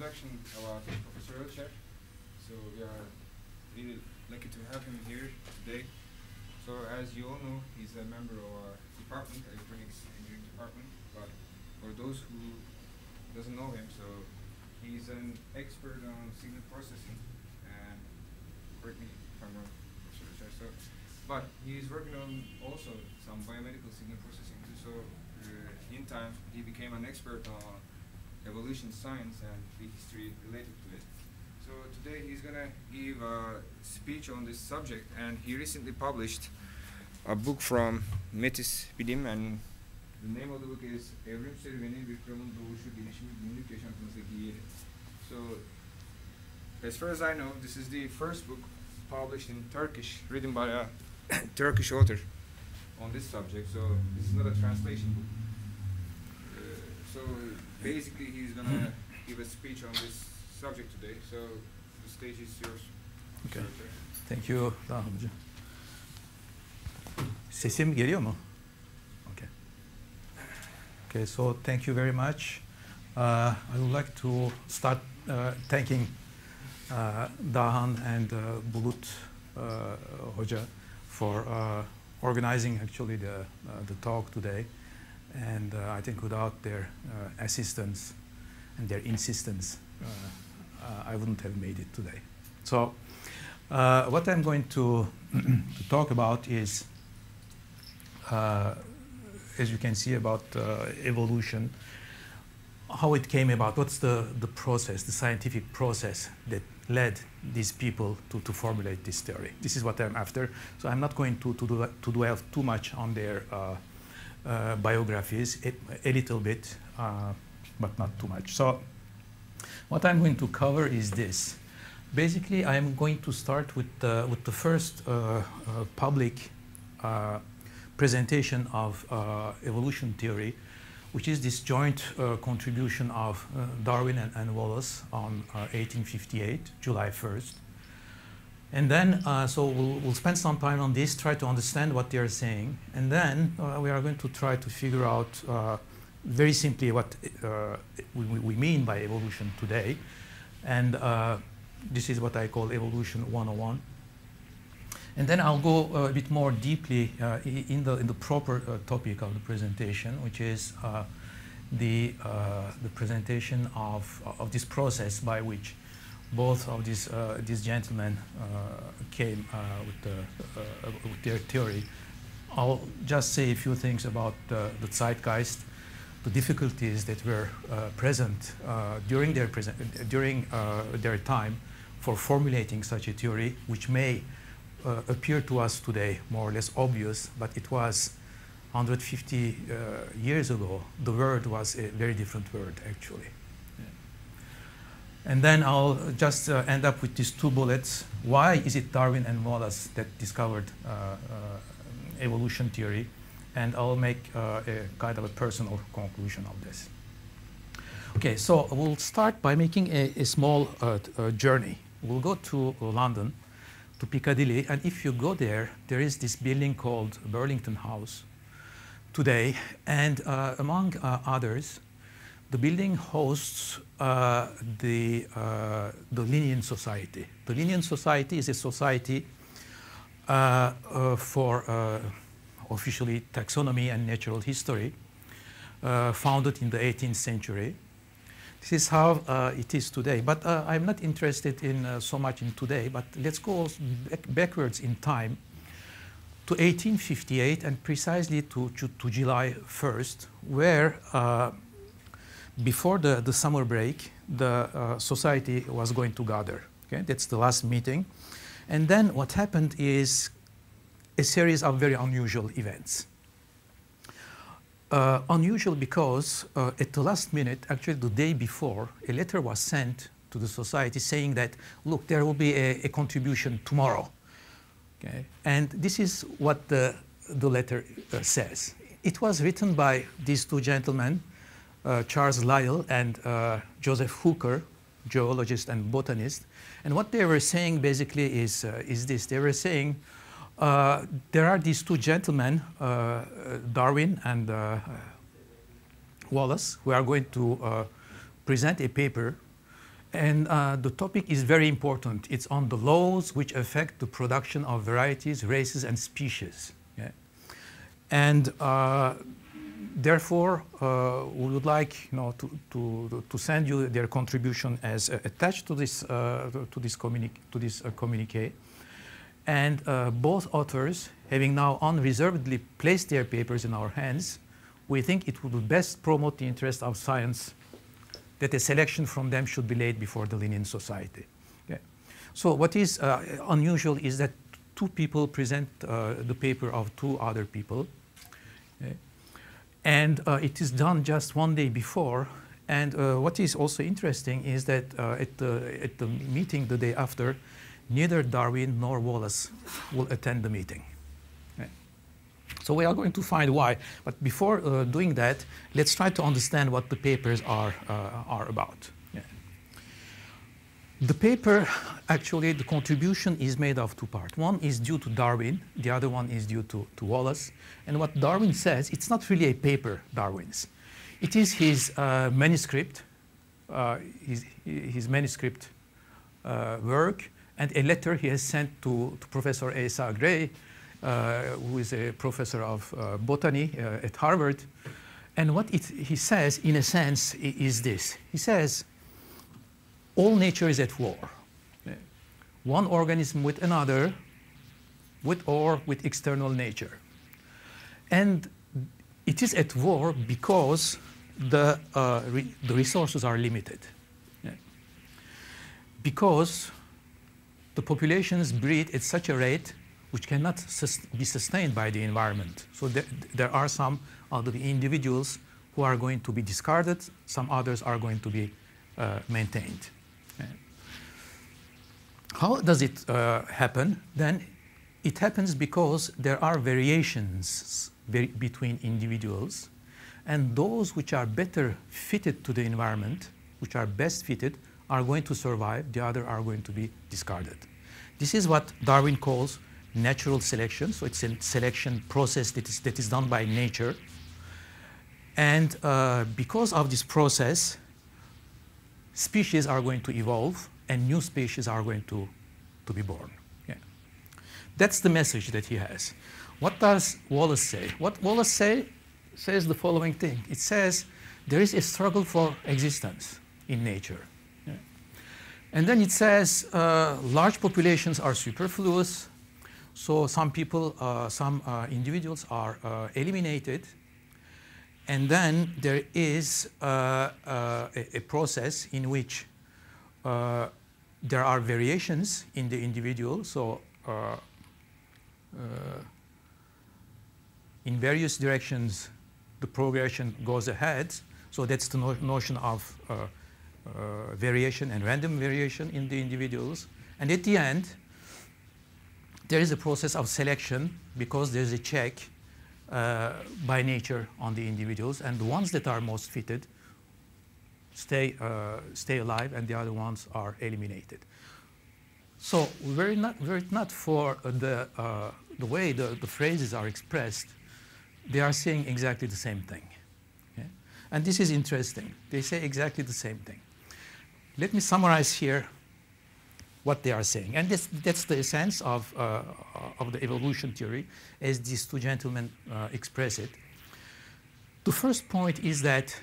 introduction about Professor Ölçer. So we are really lucky to have him here today. So as you all know, he's a member of our department, electronics engineering department. But for those who doesn't know him, so he's an expert on signal processing, and correct me if I'm wrong, Professor Ölçer. So, but he's working on also some biomedical signal processing too. So in time, he became an expert on evolution science and the history related to it. So today he's gonna give a speech on this subject, and he recently published a book from Metis Bilim, and the name of the book is Evrim Serüveni Bir Kralın Doğuşu Gelişimi Günlük Yaşantımızdaki Yeri. So as far as I know, this is the first book published in Turkish, written by a Turkish author on this subject. So this is not a translation book. So basically, he's gonna give a speech on this subject today. So the stage is yours. Okay. Thank you, Darwin. Sesim geliyor mu? Okay. Okay. So thank you very much. I would like to start thanking Dahan and Bulut Hoca for organizing actually the talk today. And I think without their assistance and their insistence, I wouldn't have made it today. So what I'm going to talk about is, as you can see, about evolution, how it came about, what's the process, the scientific process that led these people to formulate this theory. This is what I'm after. So I'm not going to dwell too much on their biographies, a little bit, but not too much. So what I'm going to cover is this. Basically, I'm going to start with the first public presentation of evolution theory, which is this joint contribution of Darwin and Wallace on 1858, July 1st. And then, so we'll spend some time on this, try to understand what they are saying, and then we are going to try to figure out very simply what we mean by evolution today. And this is what I call Evolution 101. And then I'll go a bit more deeply in the proper topic of the presentation, which is the presentation of this process by which both of these gentlemen came with their theory. I'll just say a few things about the zeitgeist, the difficulties that were present during their time for formulating such a theory, which may appear to us today more or less obvious, but it was 150 years ago. The word was a very different word, actually. And then I'll just end up with these two bullets. Why is it Darwin and Wallace that discovered evolution theory? And I'll make a kind of a personal conclusion of this. Okay, so we'll start by making a small journey. We'll go to London, to Piccadilly, and if you go there, there is this building called Burlington House today, and among others, the building hosts the Linnean Society. The Linnean Society is a society for officially taxonomy and natural history, founded in the 18th century. This is how it is today. But I'm not interested in so much in today, but let's go backwards in time to 1858 and precisely to July 1st, where before the summer break, the society was going to gather. Okay? That's the last meeting. And then what happened is a series of very unusual events. Unusual because at the last minute, actually the day before, a letter was sent to the society saying that, look, there will be a contribution tomorrow. Okay? And this is what the letter says. It was written by these two gentlemen, Charles Lyell and Joseph Hooker, geologist and botanist. And what they were saying basically is this. They were saying there are these two gentlemen, Darwin and Wallace, who are going to present a paper And the topic is very important. It's on the laws which affect the production of varieties, races, and species. Yeah? And therefore, we would like to send you their contribution as attached to this communique. And both authors, having now unreservedly placed their papers in our hands, we think it would best promote the interest of science that a selection from them should be laid before the Linnean Society. Okay. So what is unusual is that two people present the paper of two other people. Okay. And it is done just one day before. And what is also interesting is that at the meeting the day after, neither Darwin nor Wallace will attend the meeting. Okay. So we are going to find why. But before doing that, let's try to understand what the papers are about. Yeah. The paper, actually, the contribution is made of two parts. One is due to Darwin. The other one is due to Wallace. And what Darwin says, it's not really a paper, Darwin's. It is his manuscript, his manuscript work, and a letter he has sent to Professor Asa Gray, who is a professor of botany at Harvard. And what he says, in a sense, is this. He says, all nature is at war. One organism with another, with external nature. And it is at war because the resources are limited. Because the populations breed at such a rate which cannot be sustained by the environment. So there are some of the individuals who are going to be discarded, some others are going to be maintained. How does it happen? Then it happens because there are variations between individuals, and those which are better fitted to the environment, which are best fitted, are going to survive, the other are going to be discarded. This is what Darwin calls natural selection. So it's a selection process that is done by nature. And because of this process, species are going to evolve and new species are going to be born. Yeah. That's the message that he has. What does Wallace say? What Wallace says the following thing. It says there is a struggle for existence in nature. Yeah. And then it says large populations are superfluous. So some people, some individuals are eliminated. And then there is a process in which there are variations in the individual. So in various directions, the progression goes ahead. So that's the notion of variation and random variation in the individuals. And at the end, there is a process of selection because there's a check by nature on the individuals, and the ones that are most fitted stay alive, and the other ones are eliminated. So we're not for the way the phrases are expressed. They are saying exactly the same thing. Okay? And this is interesting. They say exactly the same thing. Let me summarize here what they are saying. And that's the essence of the evolution theory as these two gentlemen express it. The first point is that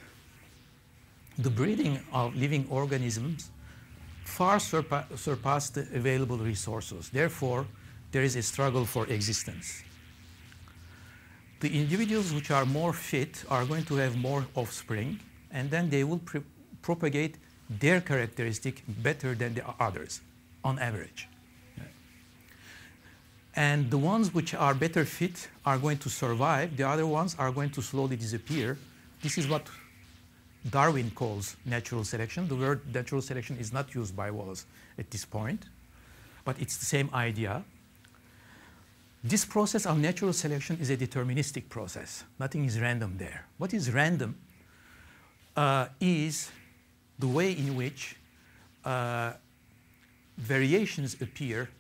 the breeding of living organisms far surpass the available resources. Therefore, there is a struggle for existence. The individuals which are more fit are going to have more offspring, and then they will propagate their characteristic better than the others, on average. And the ones which are better fit are going to survive. The other ones are going to slowly disappear. This is what Darwin calls natural selection. The word natural selection is not used by Wallace at this point, but it's the same idea. This process of natural selection is a deterministic process. Nothing is random there. What is random is the way in which variations appear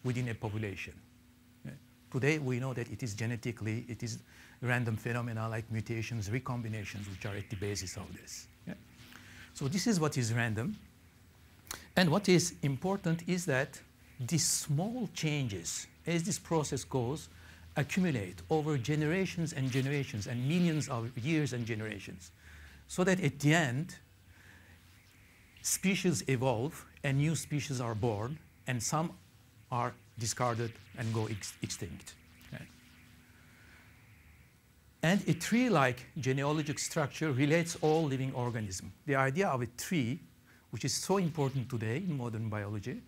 within a population. Today, we know that it is genetically, it is random phenomena like mutations, recombinations, which are at the basis of this. Yeah? So this is what is random. And what is important is that these small changes, as this process goes, accumulate over generations and generations and millions of years and generations, so that at the end, species evolve and new species are born, and some are discarded and go extinct. Okay. And a tree-like genealogic structure relates all living organisms. The idea of a tree, which is so important today in modern biology,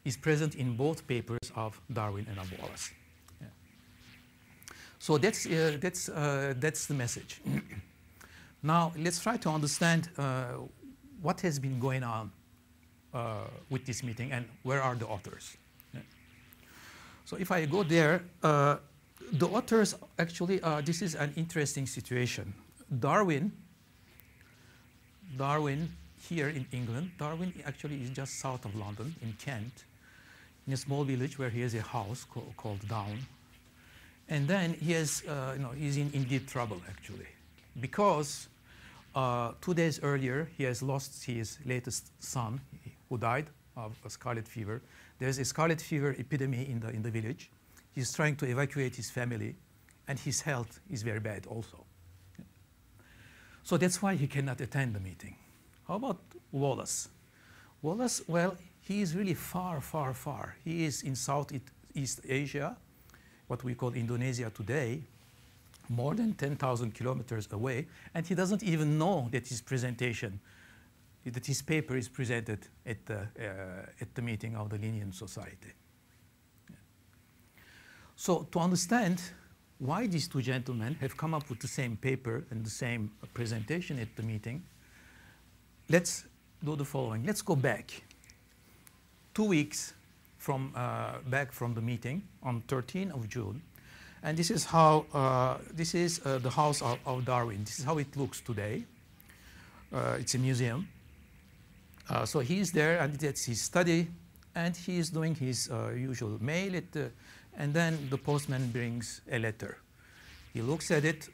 is present in both papers of Darwin and of Wallace. Yeah. So that's the message. Now let's try to understand what has been going on with this meeting and where are the authors. Yeah. So if I go there, the authors actually, this is an interesting situation. Darwin here in England, Darwin actually is just south of London in Kent, in a small village where he has a house called Down. And then he has, he's in deep trouble actually, because 2 days earlier he has lost his latest son who died of a scarlet fever. There's a scarlet fever epidemic in the village. He's trying to evacuate his family, and his health is very bad also. So that's why he cannot attend the meeting. How about Wallace? Wallace, well, he is really far, far, far. He is in Southeast Asia, what we call Indonesia today, more than 10,000 kilometers away, and he doesn't even know that his presentation, that his paper is presented at the meeting of the Linnean Society. Yeah. So to understand why these two gentlemen have come up with the same paper and the same presentation at the meeting, let's do the following. Let's go back 2 weeks back from the meeting on 13th of June. And this is how, this is the house of Darwin. This is how it looks today. It's a museum. So he's there, and that's his study, and he's doing his usual mail, and then the postman brings a letter. He looks at it,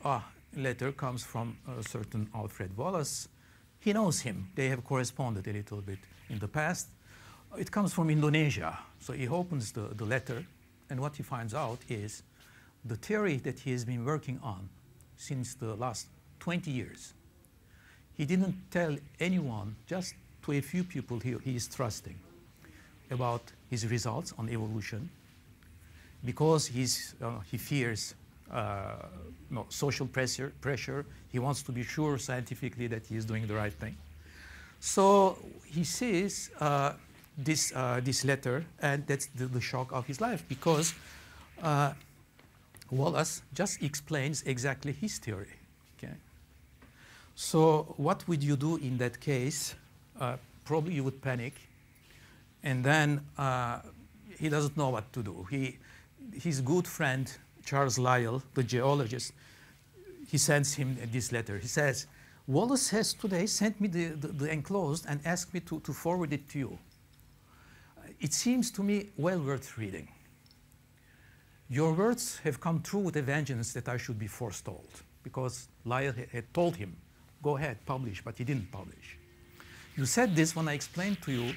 letter comes from a certain Alfred Wallace. He knows him. They have corresponded a little bit in the past. It comes from Indonesia. So he opens the letter, and what he finds out is the theory that he has been working on since the last 20 years. He didn't tell anyone, just to a few people he is trusting, about his results on evolution, because he fears social pressure. He wants to be sure scientifically that he is doing the right thing. So he sees this letter, and that's the shock of his life, because Wallace just explains exactly his theory. Okay? So what would you do in that case? Probably you would panic, and then he doesn't know what to do. His good friend, Charles Lyell, the geologist, he sends him this letter. He says, Wallace has today sent me the enclosed and asked me to forward it to you. It seems to me well worth reading. Your words have come true with a vengeance that I should be forestalled, because Lyell had told him, go ahead, publish, but he didn't publish. You said this when I explained to you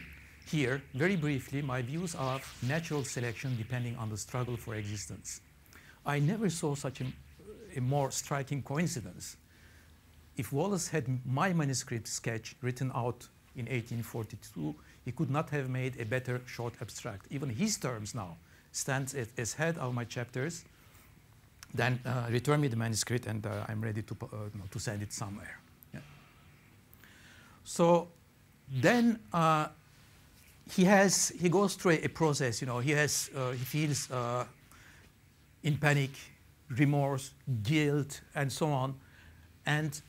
here, very briefly, my views of natural selection depending on the struggle for existence. I never saw such a more striking coincidence. If Wallace had my manuscript sketch written out in 1842, he could not have made a better short abstract. Even his terms now stands as head of my chapters. Then return me the manuscript, and I'm ready to send it somewhere. Yeah. So then he goes through a process. He feels in panic, remorse, guilt, and so on. And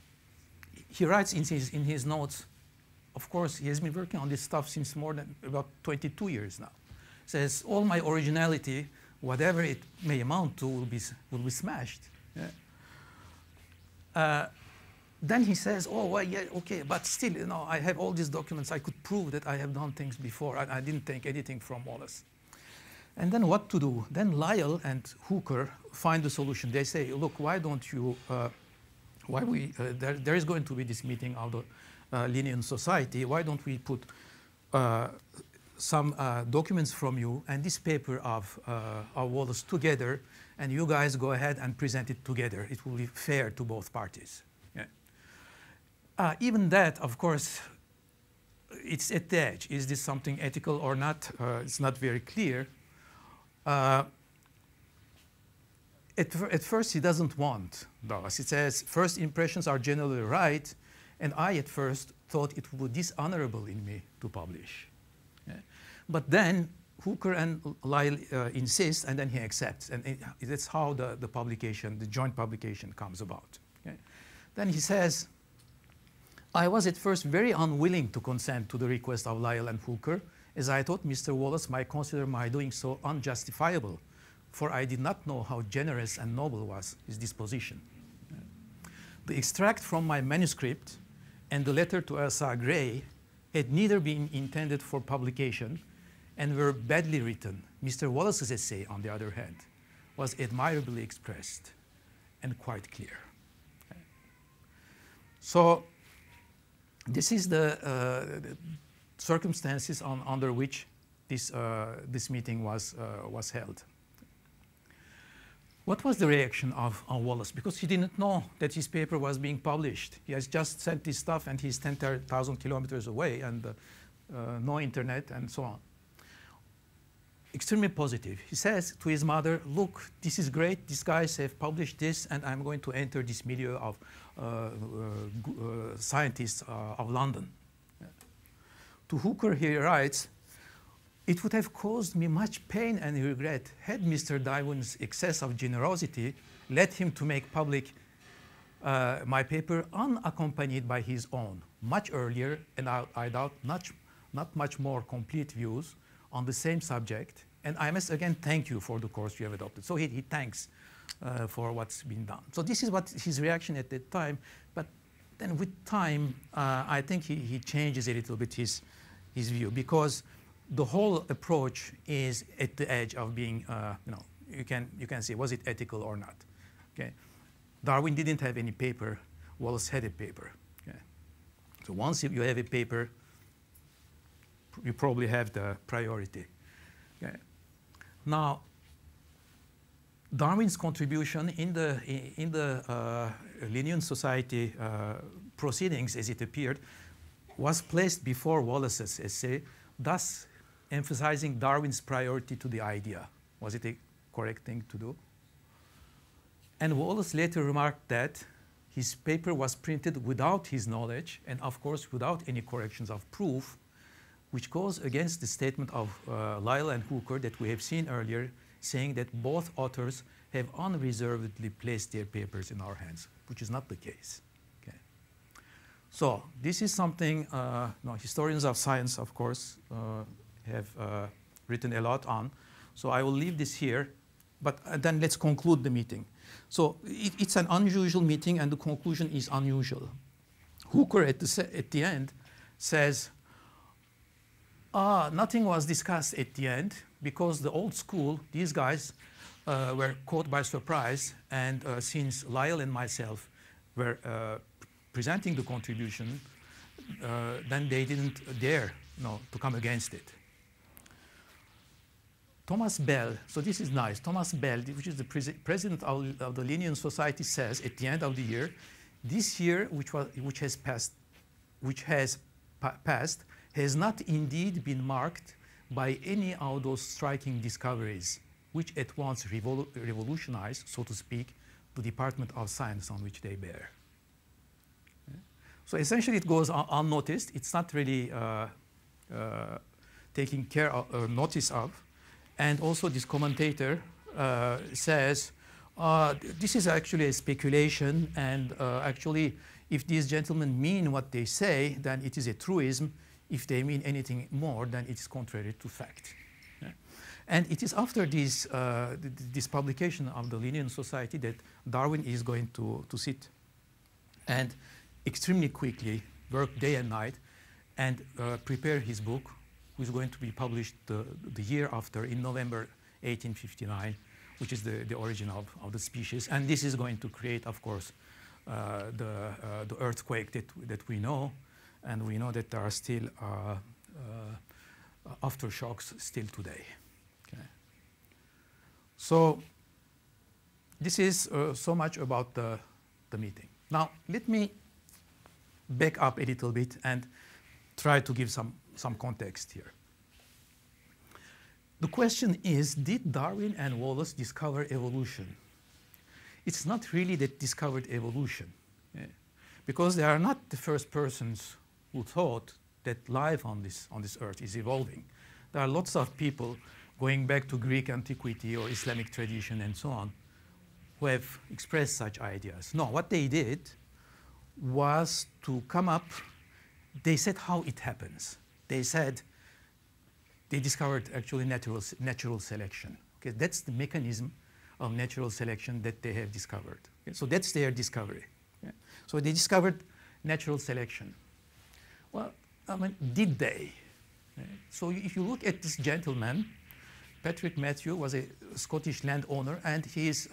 he writes in his notes, of course, he has been working on this stuff since more than about 22 years now. Says, all my originality, whatever it may amount to, will be smashed. Yeah. Then he says, oh, well, yeah, okay, but still, I have all these documents. I could prove that I have done things before. I didn't take anything from Wallace. And then what to do? Then Lyell and Hooker find the solution. They say, look, why don't you, there is going to be this meeting of the Linnean Society. Why don't we put some documents from you and this paper of Wallace together, and you guys go ahead and present it together. It will be fair to both parties. Yeah. Even that, of course, it's at the edge. Is this something ethical or not? It's not very clear. At first, he doesn't want those. It says, first impressions are generally right, and I at first thought it would be dishonorable in me to publish. Yeah. But then Hooker and Lyle insist, and then he accepts. And that's how the publication, the joint publication, comes about. Okay? Then he says, I was at first very unwilling to consent to the request of Lyle and Hooker, as I thought Mr. Wallace might consider my doing so unjustifiable, for I did not know how generous and noble was his disposition. The extract from my manuscript and the letter to Elsa Gray had neither been intended for publication and were badly written. Mr. Wallace's essay, on the other hand, was admirably expressed and quite clear. Okay. So this is the circumstances under which this meeting was held. What was the reaction of Wallace? Because he didn't know that his paper was being published. He has just sent this stuff and he's 10,000 kilometers away and no internet and so on. Extremely positive. He says to his mother, look, this is great. These guys have published this and I'm going to enter this milieu of scientists of London. To Hooker, he writes, it would have caused me much pain and regret had Mr. Darwin's excess of generosity led him to make public my paper unaccompanied by his own, much earlier, and I doubt not much more complete views on the same subject. And I must again thank you for the course you have adopted. So he thanks for what's been done. So this is what his reaction at that time. But then with time, I think he changes a little bit his view, because the whole approach is at the edge of being, you can say, was it ethical or not? Okay. Darwin didn't have any paper. Wallace had a paper. Okay. So once you have a paper, you probably have the priority. Okay. Now, Darwin's contribution in the Linnean Society proceedings, as it appeared, was placed before Wallace's essay, thus emphasizing Darwin's priority to the idea. Was it a correct thing to do? And Wallace later remarked that his paper was printed without his knowledge and, of course, without any corrections of proof, which goes against the statement of Lyle and Hooker that we have seen earlier, saying that both authors have unreservedly placed their papers in our hands, which is not the case. Okay. So this is something historians of science, of course, have written a lot on. So I will leave this here, but then let's conclude the meeting. So it's an unusual meeting, and the conclusion is unusual. Hooker at the end says, nothing was discussed at the end because the old school, these guys were caught by surprise, and since Lyle and myself were presenting the contribution, then they didn't dare to come against it. Thomas Bell, so this is nice, Thomas Bell, which is the president of the Linnean Society, says at the end of the year, this year which has passed has not indeed been marked by any of those striking discoveries which at once revolutionized, so to speak, the department of science on which they bear. Okay. So essentially it goes unnoticed. It's not really taken care of or notice of. And also this commentator says, this is actually a speculation, and actually if these gentlemen mean what they say, then it is a truism. If they mean anything more, then it is contrary to fact. Yeah. And it is after this publication of the Linnean Society that Darwin is going to sit and extremely quickly work day and night and prepare his book, which is going to be published the year after, in November 1859, which is the origin of the species. And this is going to create, of course, the earthquake that we know. And we know that there are still aftershocks still today. Okay. So this is so much about the meeting. Now let me back up a little bit and try to give some context here. The question is, did Darwin and Wallace discover evolution? It's not really that discovered evolution, because they are not the first persons who thought that life on this earth is evolving. There are lots of people going back to Greek antiquity or Islamic tradition and so on who have expressed such ideas. No, what they did was to come up, they said how it happens. They said they discovered actually natural selection. Okay, that's the mechanism of natural selection that they have discovered. Okay, so that's their discovery. Okay. So they discovered natural selection. Well, I mean, did they? Okay. So if you look at this gentleman, Patrick Matthew was a Scottish landowner, and his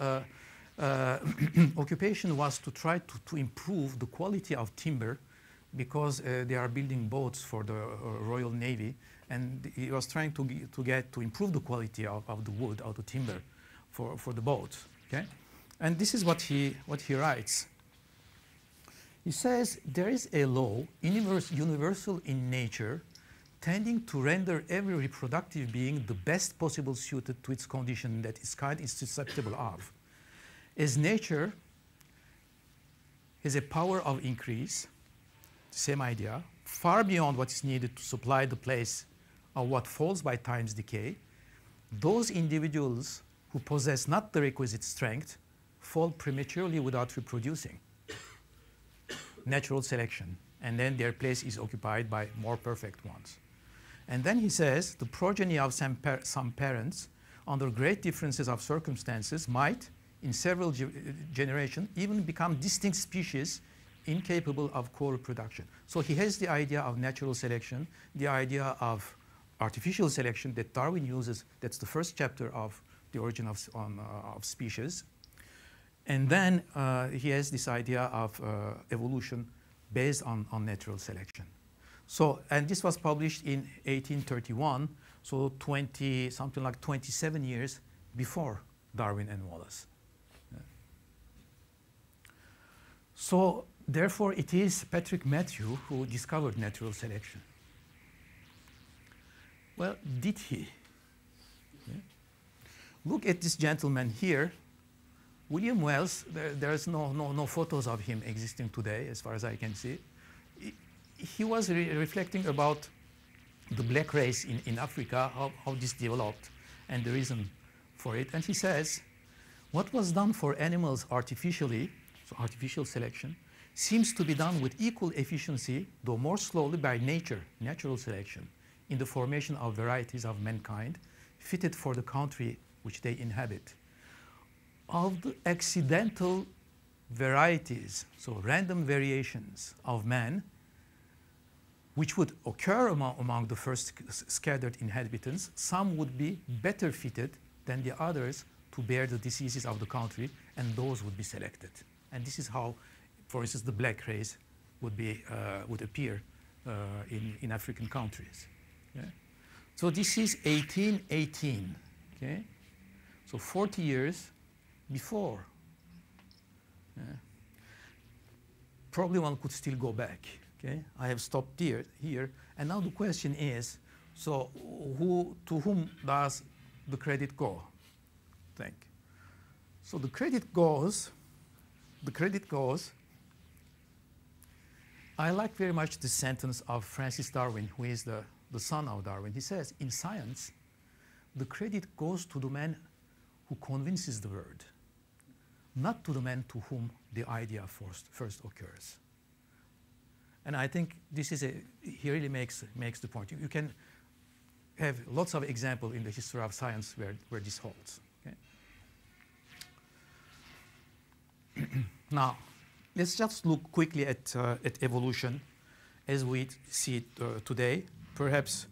occupation was to try to improve the quality of timber, because they are building boats for the Royal Navy, and he was trying to improve the quality of the wood, of the timber for the boats. Okay? And this is what he writes. He says, there is a law, universal in nature, tending to render every reproductive being the best possible suited to its condition that its kind is susceptible of. As nature has a power of increase, same idea, far beyond what is needed to supply the place of what falls by time's decay, those individuals who possess not the requisite strength fall prematurely without reproducing. Natural selection. And then their place is occupied by more perfect ones. And then he says, the progeny of some parents, under great differences of circumstances, might, in several generations, even become distinct species incapable of co-reproduction. So he has the idea of natural selection, the idea of artificial selection that Darwin uses. That's the first chapter of the origin of species. And then he has this idea of evolution based on natural selection. So, and this was published in 1831, so something like 27 years before Darwin and Wallace. So, therefore, it is Patrick Matthew who discovered natural selection. Well, did he? Yeah. Look at this gentleman here. William Wells, there's no photos of him existing today, as far as I can see. He was reflecting about the black race in Africa, how this developed, and the reason for it. And he says, what was done for animals artificially, so artificial selection, seems to be done with equal efficiency, though more slowly, by nature, natural selection, in the formation of varieties of mankind, fitted for the country which they inhabit. Of the accidental varieties, so random variations of man, which would occur among the first scattered inhabitants, some would be better fitted than the others to bear the diseases of the country, and those would be selected. And this is how, for instance, the black race would appear in African countries. Yeah? So this is 1818. Okay? So 40 years before. Yeah. Probably one could still go back. Okay? I have stopped here, and now the question is, so to whom does the credit go? Think. So the credit goes, I like very much the sentence of Francis Darwin, who is the son of Darwin. He says, in science, the credit goes to the man who convinces the world, not to the man to whom the idea first occurs. And I think this is he really makes the point. You can have lots of examples in the history of science where this holds. Okay? Now, let's just look quickly at evolution as we see it today. Perhaps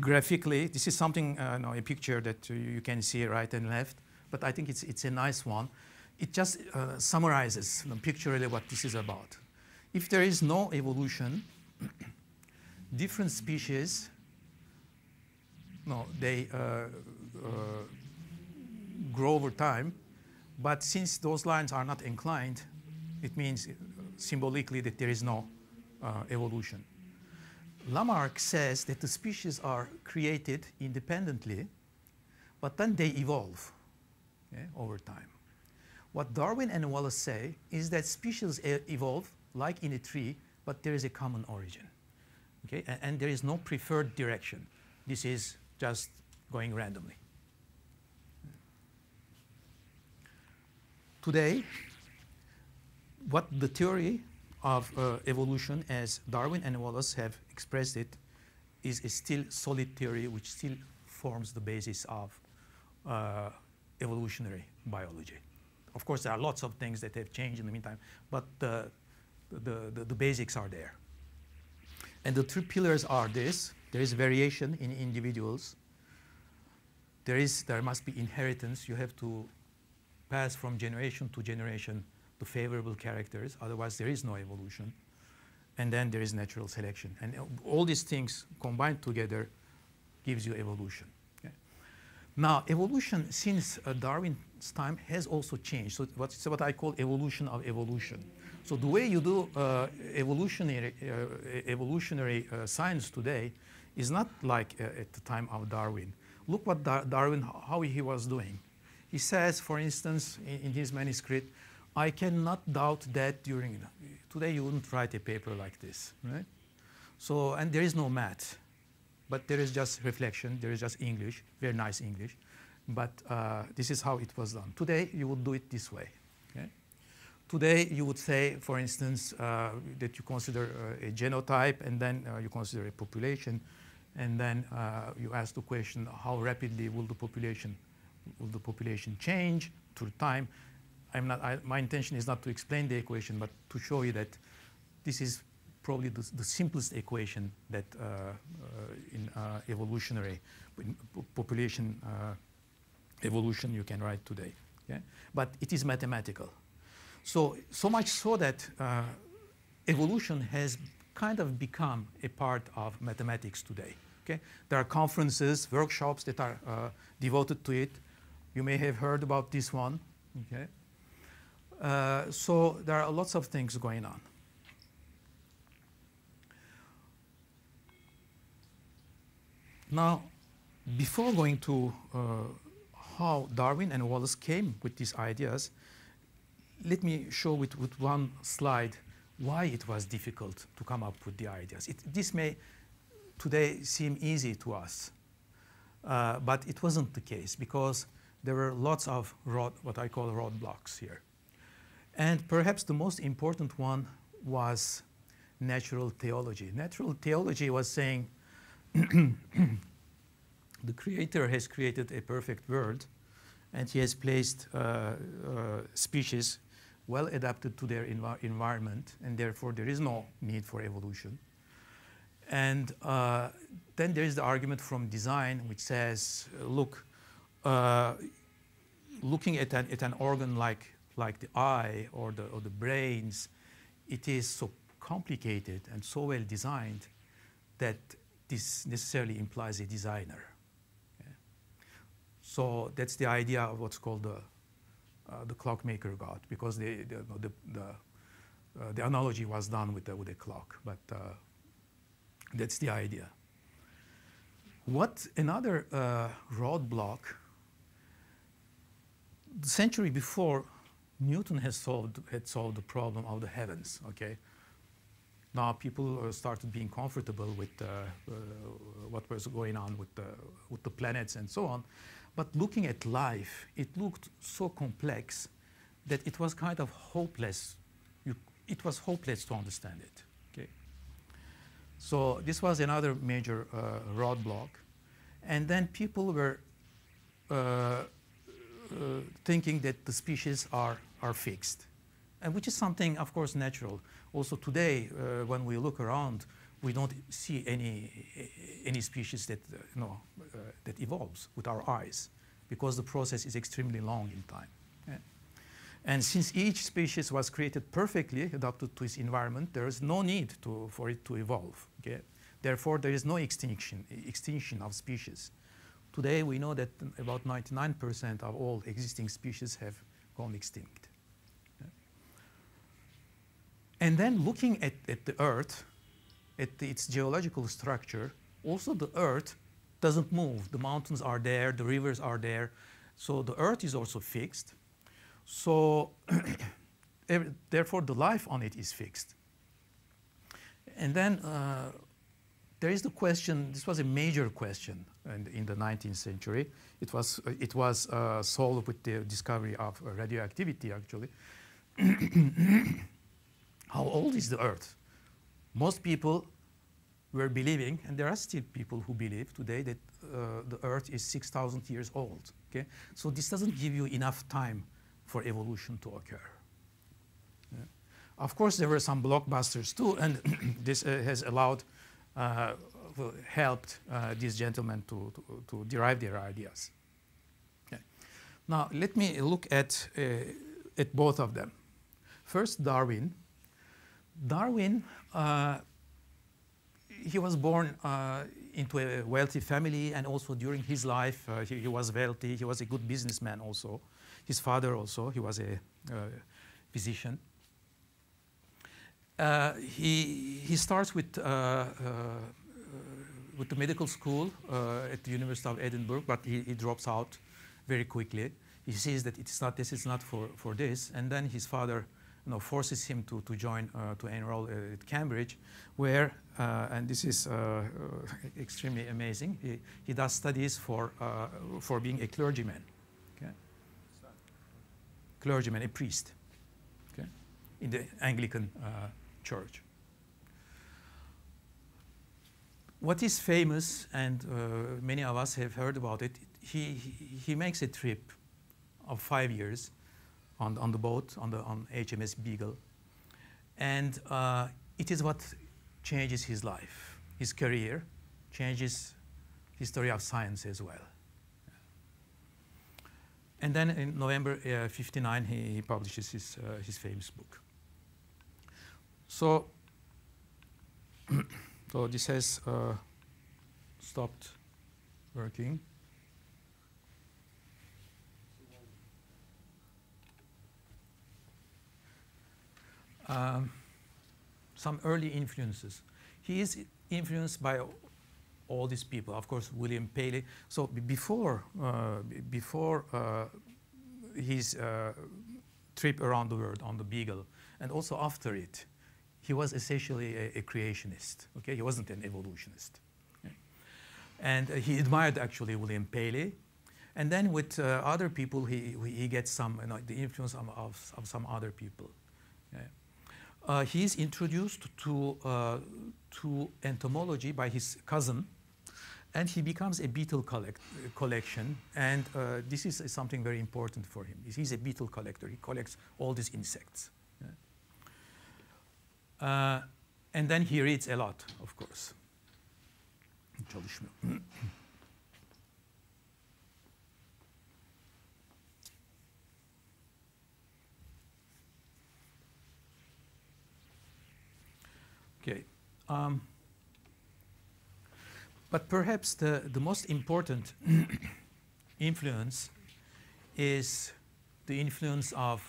graphically, this is something, a picture that you can see right and left, but I think it's a nice one. It just summarizes pictorially what this is about. If there is no evolution, different species no, they grow over time. But since those lines are not inclined, it means symbolically that there is no evolution. Lamarck says that the species are created independently, but then they evolve, okay, over time. What Darwin and Wallace say is that species evolve like in a tree, but there is a common origin, okay? And there is no preferred direction. This is just going randomly. Today, what the theory of evolution, as Darwin and Wallace have expressed it, is a still solid theory which still forms the basis of evolutionary biology. Of course, there are lots of things that have changed in the meantime, but the basics are there. And the three pillars are this: there is variation in individuals. There must be inheritance. You have to pass from generation to generation the favorable characters, otherwise there is no evolution. And then there is natural selection. And all these things combined together gives you evolution. Okay? Now, evolution since Darwin's time has also changed. So it's what I call evolution of evolution. So the way you do evolutionary science today is not like at the time of Darwin. Look what Darwin, how he was doing. He says, for instance, in his manuscript, I cannot doubt that today you wouldn't write a paper like this, right? So, and there is no math, but there is just reflection, there is just English, very nice English, but this is how it was done. Today, you would do it this way, okay? Today, you would say, for instance, that you consider a genotype, and then you consider a population, and then you ask the question, how rapidly will the population change through time? My intention is not to explain the equation, but to show you that this is probably the simplest equation that in evolutionary population evolution you can write today. Okay? But it is mathematical. So much so that evolution has kind of become a part of mathematics today. Okay? There are conferences, workshops that are devoted to it. You may have heard about this one. Okay? So there are lots of things going on. Now, before going to how Darwin and Wallace came with these ideas, let me show with one slide why it was difficult to come up with the ideas. This may today seem easy to us, but it wasn't the case because there were lots of what I call roadblocks here. And perhaps the most important one was natural theology. Natural theology was saying the Creator has created a perfect world, and He has placed species well adapted to their environment, and therefore there is no need for evolution. And then there is the argument from design, which says, look, looking at an organ like the eye or the brains, it is so complicated and so well designed that this necessarily implies a designer. Okay? So that's the idea of what's called the clockmaker God, because the analogy was done with a clock, but that's the idea. What another roadblock? The century before, Newton had solved the problem of the heavens. Okay. Now people started being comfortable with what was going on with the planets and so on, but looking at life, it looked so complex that it was kind of hopeless. It was hopeless to understand it. Okay. So this was another major roadblock, and then people were thinking that the species are fixed, and which is something, of course, natural. Also today, when we look around, we don't see any species that that evolves with our eyes, because the process is extremely long in time. Yeah. And since each species was created perfectly adapted to its environment, there is no need for it to evolve. Okay? Therefore, there is no extinction of species. Today we know that about 99% of all existing species have gone extinct. And then looking at the Earth, at its geological structure, also the Earth doesn't move. The mountains are there, the rivers are there, so the Earth is also fixed. So therefore the life on it is fixed. And then there is the question, this was a major question in the 19th century. It was solved with the discovery of radioactivity, actually. How old is the Earth? Most people were believing, and there are still people who believe today, that the Earth is 6,000 years old. Okay? So this doesn't give you enough time for evolution to occur. Yeah. Of course, there were some blockbusters too, and this has allowed, helped these gentlemen to derive their ideas. Okay. Now, let me look at both of them. First, Darwin. Darwin, he was born into a wealthy family, and also during his life, he was wealthy. He was a good businessman also. His father also, he was a physician. He starts with the medical school at the University of Edinburgh, but he drops out very quickly. He sees that this is not for this, and then his father forces him to enroll at Cambridge, where, and this is extremely amazing, he does studies for being a clergyman. Okay? Clergyman, a priest, okay? In the Anglican Church. What is famous, and many of us have heard about it, he makes a trip of 5 years on the boat, on HMS Beagle. And it is what changes his life, his career, changes history of science as well. And then in November '59, he publishes his famous book. So, so this has stopped working. Some early influences. He is influenced by all these people. Of course, William Paley. So before his trip around the world on the Beagle, and also after it, he was essentially a creationist. Okay, he wasn't an evolutionist. Okay? And he admired actually William Paley. And then with other people, he gets some the influence of some other people. Okay? He is introduced to entomology by his cousin, and he becomes a beetle collection. And this is something very important for him. He's a beetle collector. He collects all these insects. Yeah. And then he reads a lot, of course. Çalışmıyor. Okay. But perhaps the most important influence is the influence of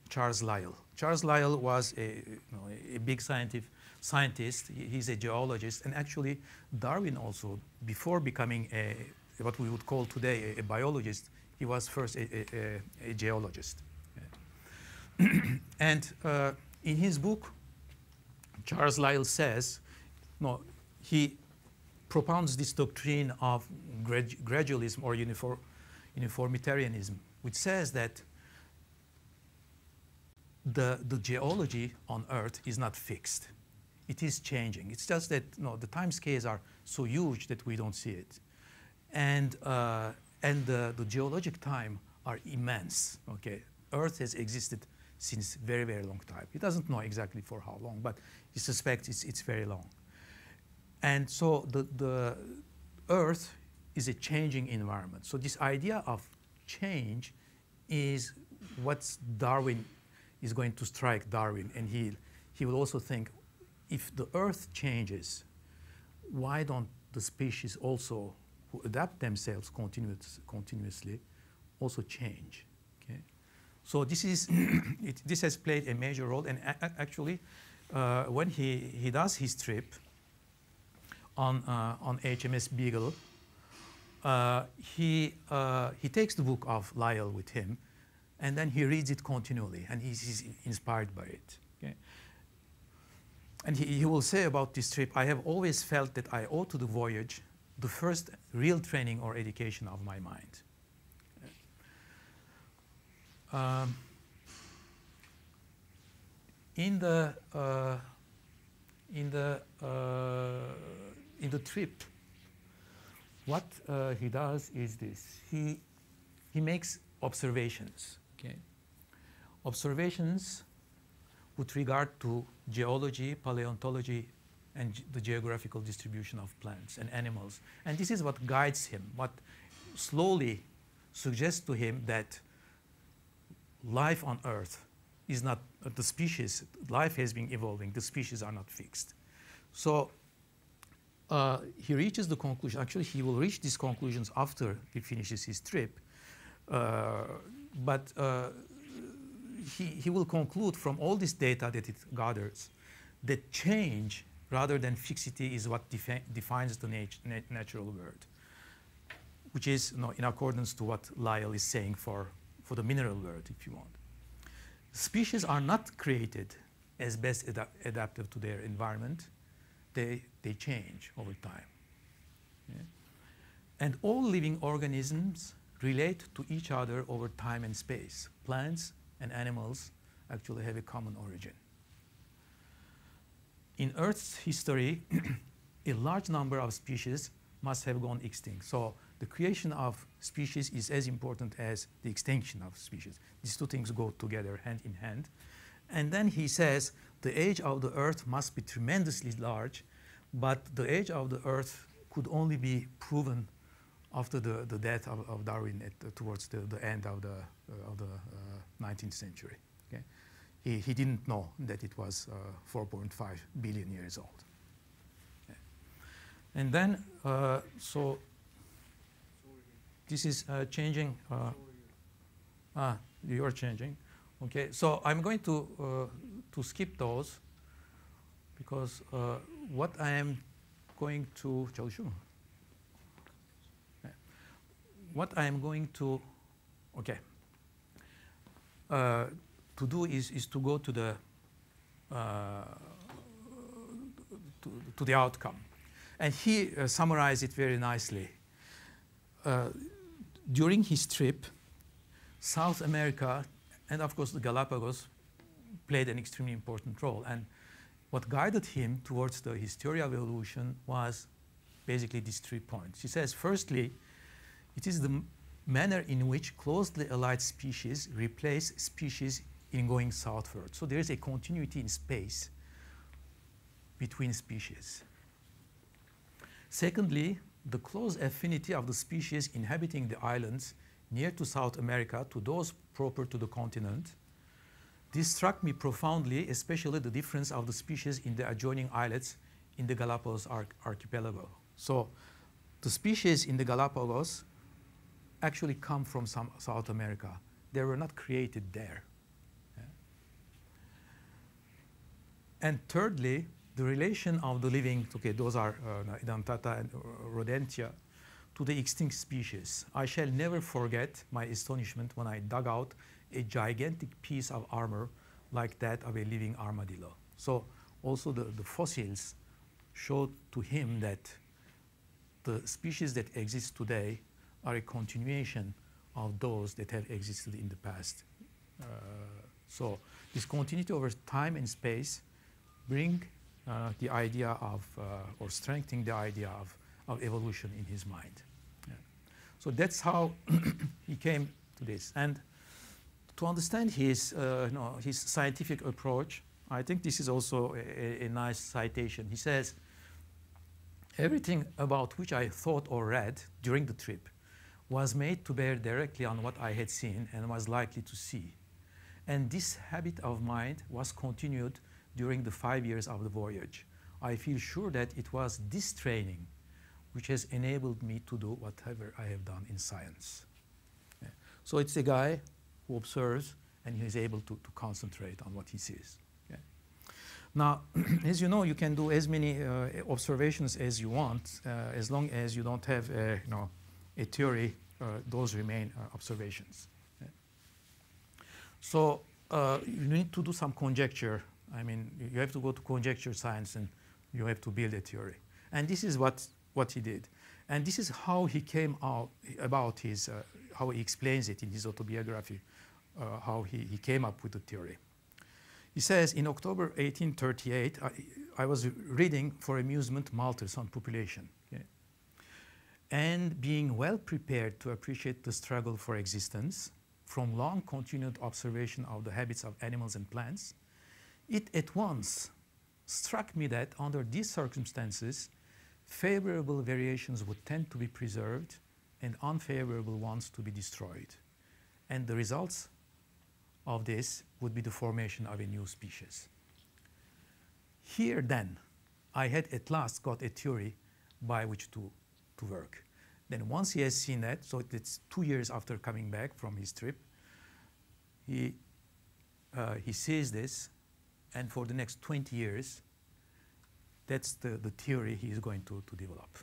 Charles Lyell. Charles Lyell was a big scientist. He's a geologist, and actually Darwin also, before becoming what we would call today a biologist, he was first a geologist. Yeah. And in his book, Charles Lyell says, he propounds this doctrine of gradualism or uniformitarianism, which says that the geology on Earth is not fixed. It is changing. It's just that the time scales are so huge that we don't see it. And the geologic time are immense. Okay? Earth has existed since very, very long time. He doesn't know exactly for how long, but he suspects it's very long. And so the Earth is a changing environment. So this idea of change is what Darwin is going to strike Darwin. And he will also think, if the Earth changes, why don't the species also who adapt themselves continuously also change. Okay? So this is this has played a major role, and actually, when he does his trip on HMS Beagle, he takes the book of Lyell with him, and then he reads it continually, and he's inspired by it. Okay? And he will say about this trip, I have always felt that I owe to the voyage the first real training or education of my mind. In the trip, what he does is this: he makes observations. Okay, observations with regard to geology, paleontology, and the geographical distribution of plants and animals. And this is what guides him, what slowly suggests to him that life on Earth is not the species. Life has been evolving. The species are not fixed. So he reaches the conclusion. Actually, he will reach these conclusions after he finishes his trip. But he will conclude from all this data that it gathers that change rather than fixity is what defines the natural world, which is in accordance to what Lyell is saying for the mineral world, if you want. Species are not created as best adaptive to their environment. They change over time. Yeah? And all living organisms relate to each other over time and space. Plants and animals actually have a common origin. In Earth's history, a large number of species must have gone extinct. So the creation of species is as important as the extinction of species. These two things go together hand in hand. And then he says the age of the Earth must be tremendously large, but the age of the Earth could only be proven after the death of Darwin towards the end of the 19th century. Okay? He didn't know that it was 4.5 billion years old. Okay. And then, so this is changing. You're changing. Okay, so I'm going to skip those because what I am going to what I am going to to do is to go to the outcome, and he summarized it very nicely. During his trip, South America and of course the Galapagos played an extremely important role, and what guided him towards his theory of evolution was basically these 3 points. He says, firstly, it is the manner in which closely allied species replace species in going southward. So there is a continuity in space between species. Secondly, the close affinity of the species inhabiting the islands near to South America to those proper to the continent. This struck me profoundly, especially the difference of the species in the adjoining islets in the Galapagos archipelago. So the species in the Galapagos actually come from South America. They were not created there. Yeah. And thirdly, the relation of the living, those are Edentata and Rodentia, to the extinct species. I shall never forget my astonishment when I dug out a gigantic piece of armor like that of a living armadillo. So also the fossils showed to him that the species that exist today are a continuation of those that have existed in the past. So this continuity over time and space bring the idea of, or strengthening the idea of evolution in his mind. Yeah. So that's how he came to this. And to understand his scientific approach, I think this is also a nice citation. He says, everything about which I thought or read during the trip was made to bear directly on what I had seen and was likely to see. And this habit of mind was continued during the 5 years of the voyage. I feel sure that it was this training which has enabled me to do whatever I have done in science. Yeah. So it's a guy who observes and he is able to concentrate on what he sees. Okay. Now, as you know, you can do as many observations as you want, as long as you don't have a theory, those remain observations. Okay. So you need to do some conjecture. I mean, you have to go to conjecture science and you have to build a theory. And this is what he did. And this is how he came out about his, how he explains it in his autobiography, how he came up with the theory. He says, in October 1838, I was reading for amusement Malthus on population. Okay? And being well prepared to appreciate the struggle for existence from long continued observation of the habits of animals and plants, it at once struck me that under these circumstances, favorable variations would tend to be preserved and unfavorable ones to be destroyed. And the results of this would be the formation of a new species. Here then, I had at last got a theory by which to work. Then once he has seen that, so it's 2 years after coming back from his trip, he sees this, and for the next 20 years, that's the theory he is going to develop.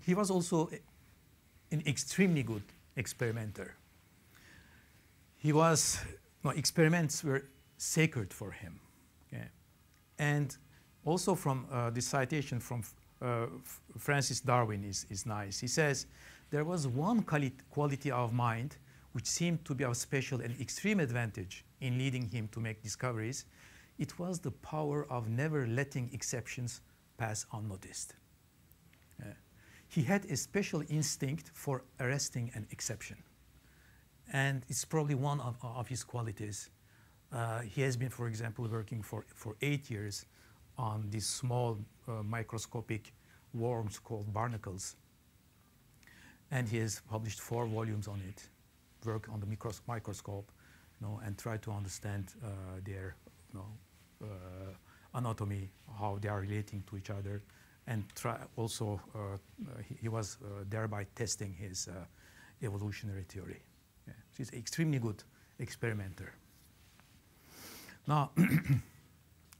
He was also an extremely good experimenter. Experiments were sacred for him. Okay? And also from this citation from Francis Darwin is nice. He says, there was one quality of mind which seemed to be of special and extreme advantage in leading him to make discoveries. It was the power of never letting exceptions pass unnoticed. He had a special instinct for arresting an exception. And it's probably one of his qualities. He has been, for example, working for 8 years on these small microscopic worms called barnacles. And he has published 4 volumes on it, work on the microscope, and try to understand their anatomy, how they are relating to each other, and he was thereby testing his evolutionary theory. Yeah. So he's an extremely good experimenter. Now,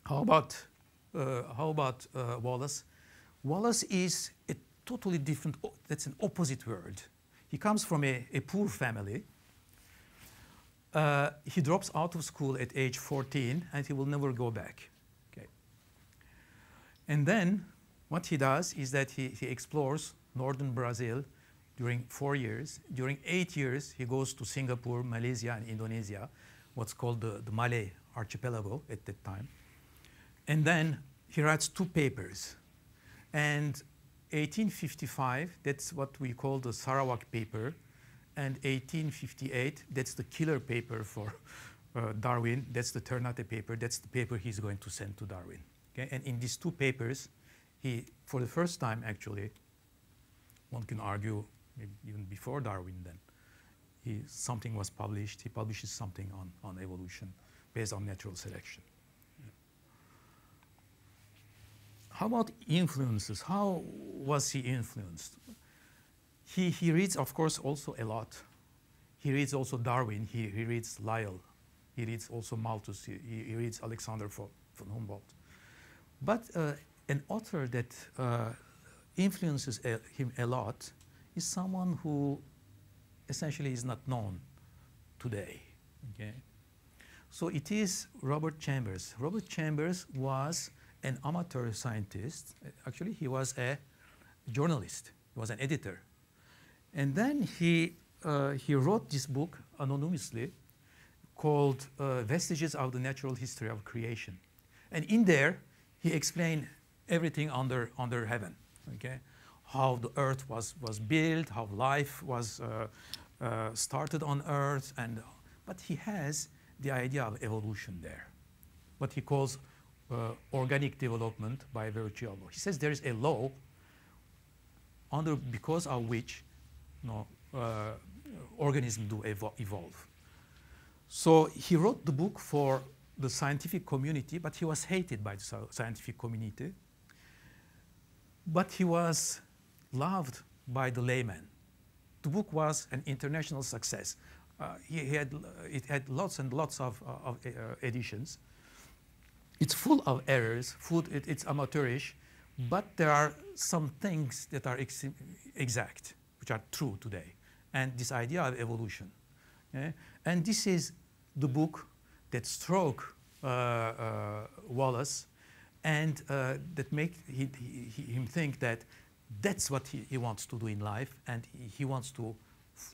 how about Wallace? Wallace is a totally different, that's an opposite world. He comes from a poor family. He drops out of school at age 14 and he will never go back. Okay. And then what he does is that he explores northern Brazil during 4 years. During 8 years, he goes to Singapore, Malaysia, and Indonesia, what's called the Malay archipelago at that time. And then he writes 2 papers. And 1855, that's what we call the Sarawak paper. And 1858, that's the killer paper for Darwin. That's the Ternate paper. That's the paper he's going to send to Darwin. Okay? And in these 2 papers, he, for the first time, actually, one can argue, maybe even before Darwin then, something was published. He publishes something on evolution based on natural selection. Yeah. How about influences? How was he influenced? He reads, of course, also a lot. He reads also Darwin. He reads Lyell. He reads also Malthus. He reads Alexander von Humboldt. But an author that influences him a lot is someone who essentially is not known today. Okay? So it is Robert Chambers. Robert Chambers was an amateur scientist. Actually, he was a journalist. He was an editor. And then he wrote this book anonymously called Vestiges of the Natural History of Creation. And in there, he explained everything under heaven, okay? How the earth was built, how life was started on earth, but he has the idea of evolution there, what he calls organic development by virtue of law. He says there is a law because of which organisms do evolve. So he wrote the book for the scientific community, but he was hated by the scientific community. But he was loved by the layman. The book was an international success. It had lots and lots of editions. It's full of errors, it's amateurish, but there are some things that are exact, which are true today. And this idea of evolution. And this is the book that struck Wallace and that made him think that that's what he wants to do in life, and he wants to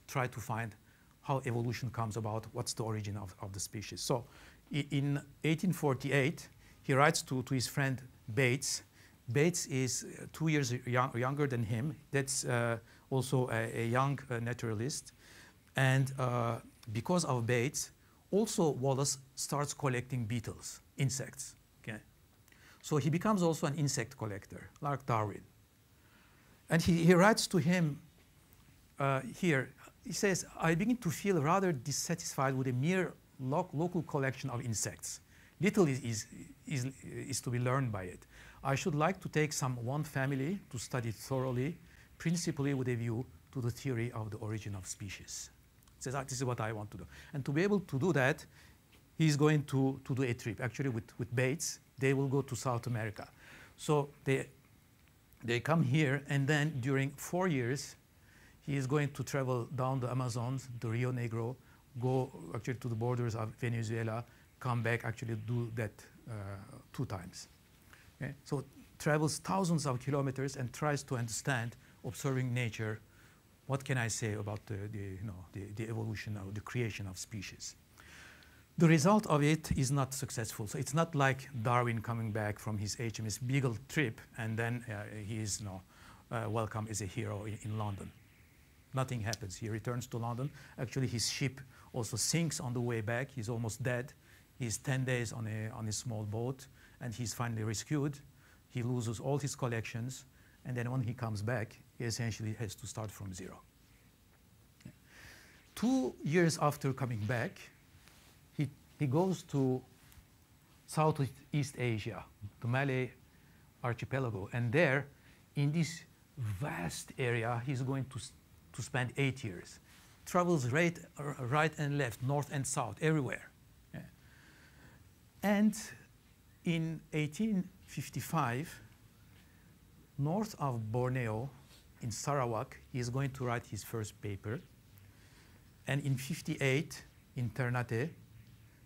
try to find how evolution comes about, what's the origin of the species. So in 1848, he writes to his friend Bates. Bates is 2 years younger than him. That's also a young naturalist. And because of Bates, also Wallace starts collecting beetles, insects. Okay? So he becomes also an insect collector, like Darwin. And he writes to him here, he says, I begin to feel rather dissatisfied with a mere local collection of insects. Little is to be learned by it. I should like to take one family to study thoroughly, principally with a view to the theory of the origin of species. He says, this is what I want to do. And to be able to do that, he's going to do a trip. Actually, with Bates, they will go to South America. So they come here, and then during 4 years, he is going to travel down the Amazon, the Rio Negro, go actually to the borders of Venezuela, come back, actually do that 2 times. Okay? So travels thousands of kilometers and tries to understand, observing nature, what can I say about the evolution or the creation of species. The result of it is not successful. So it's not like Darwin coming back from his HMS Beagle trip and then he is welcome as a hero in London. Nothing happens. He returns to London. Actually, his ship also sinks on the way back. He's almost dead. He's 10 days on a small boat, and he's finally rescued. He loses all his collections, and then when he comes back, he essentially has to start from zero. 2 years after coming back, he goes to Southeast Asia, the Malay archipelago, and there, in this vast area, he's going to spend 8 years. Travels right and left, north and south, everywhere. Yeah. And in 1855, north of Borneo, in Sarawak, he is going to write his first paper. And in 58, in Ternate,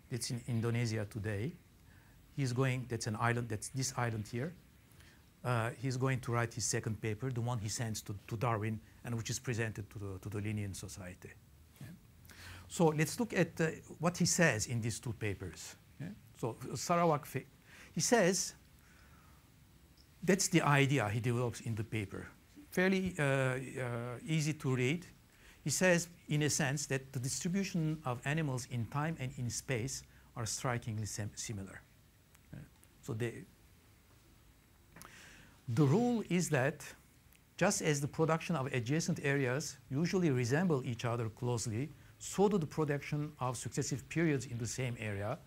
that's in Indonesia today, that's an island, that's this island here. He's going to write his second paper, the one he sends to Darwin, and which is presented to the Linnean Society. Yeah. So let's look at what he says in these 2 papers. Yeah. So Sarawak, he says, that's the idea he develops in the paper. Fairly easy to read. He says, in a sense, that the distribution of animals in time and in space are strikingly similar. Yeah. So the rule is that just as the production of adjacent areas usually resemble each other closely, so do the production of successive periods in the same area.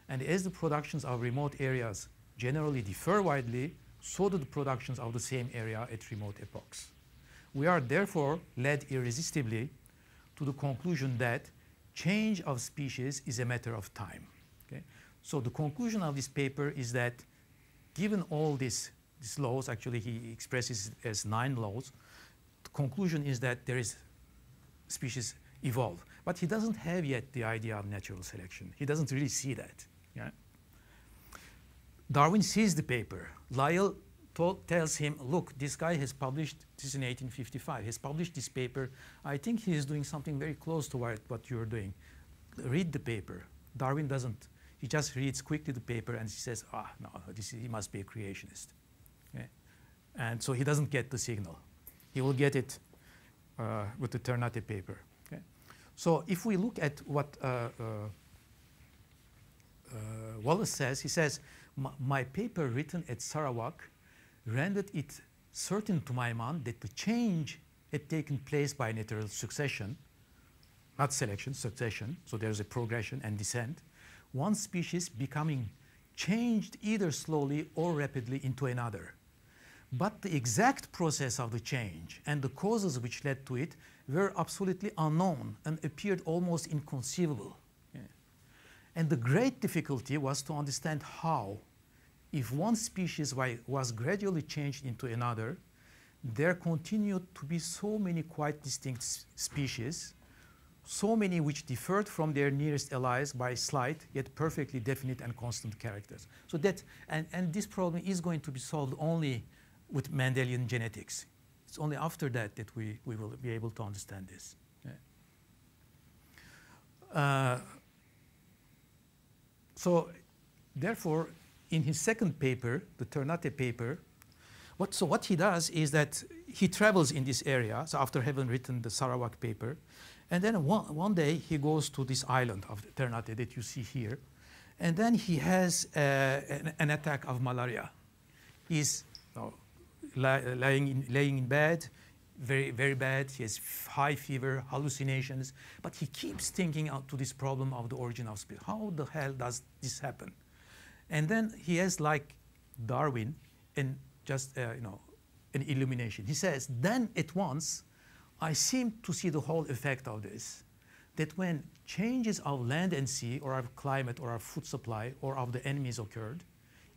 And as the productions of remote areas generally differ widely, so do the productions of the same area at remote epochs. We are therefore led irresistibly to the conclusion that change of species is a matter of time. Okay? So the conclusion of this paper is that given all these laws, actually he expresses it as 9 laws, the conclusion is that there is species evolve. But he doesn't have yet the idea of natural selection. He doesn't really see that. Yeah? Darwin sees the paper. Lyell tells him, look, this guy has published, this is in 1855, has published this paper. I think he is doing something very close to what you're doing. Read the paper. Darwin doesn't. He just reads quickly the paper and he says, no, he must be a creationist. Okay? And so he doesn't get the signal. He will get it with the Ternate paper. Okay? So if we look at what Wallace says, he says, my paper written at Sarawak rendered it certain to my mind that the change had taken place by natural succession, not selection, succession, so there's a progression and descent, one species becoming changed either slowly or rapidly into another. But the exact process of the change and the causes which led to it were absolutely unknown and appeared almost inconceivable. Yeah. And the great difficulty was to understand how, if one species was gradually changed into another, there continued to be so many quite distinct species, so many which differed from their nearest allies by slight yet perfectly definite and constant characters. So that, and this problem is going to be solved only with Mendelian genetics. It's only after that that we will be able to understand this. Yeah. So therefore, in his second paper, the Ternate paper, what he does is that he travels in this area, so after having written the Sarawak paper, and then one day he goes to this island of Ternate that you see here, and then he has an attack of malaria. He's laying in bed, very, very bad. He has high fever, hallucinations, but he keeps thinking out to this problem of the origin of species. How the hell does this happen? And then he has, like Darwin, and just an illumination. He says, then at once, I seem to see the whole effect of this, that when changes of land and sea, or of climate, or of food supply, or of the enemies occurred,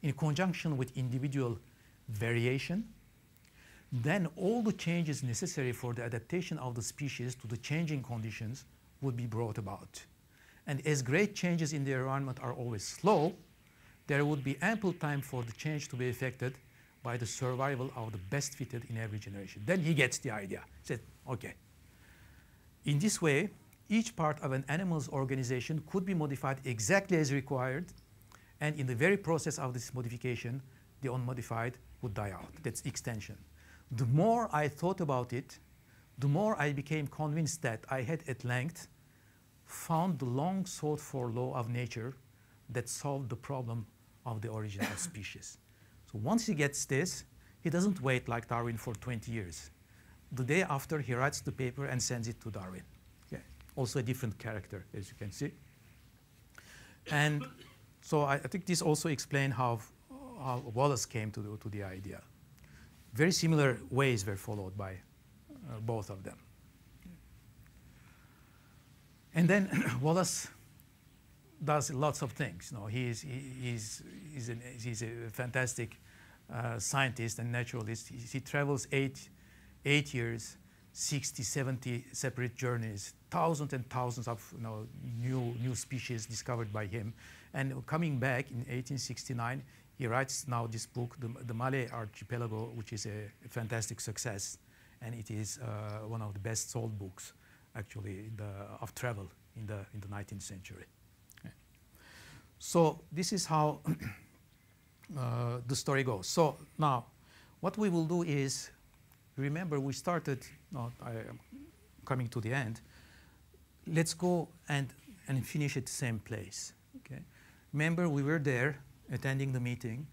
in conjunction with individual variation, then all the changes necessary for the adaptation of the species to the changing conditions would be brought about. And as great changes in the environment are always slow, there would be ample time for the change to be effected by the survival of the best fitted in every generation. Then he gets the idea. He said, okay. In this way, each part of an animal's organization could be modified exactly as required, and in the very process of this modification, the unmodified would die out. That's extension. The more I thought about it, the more I became convinced that I had at length found the long sought for law of nature that solved the problem of the origin of species. So once he gets this, he doesn't wait like Darwin for 20 years. The day after, he writes the paper and sends it to Darwin. Okay. Also a different character, as you can see. And so I think this also explains how Wallace came to the idea. Very similar ways were followed by both of them. And then Wallace does lots of things. He's a fantastic scientist and naturalist. He travels eight years, 60, 70 separate journeys, thousands and thousands of new species discovered by him. And coming back in 1869, he writes now this book, the Malay Archipelago, which is a fantastic success. And it is one of the best sold books, actually, of travel in the 19th century. Okay. So this is how the story goes. So now, what we will do is, remember we started, I am coming to the end. Let's go and finish at the same place. Okay. Remember, we were there attending the meeting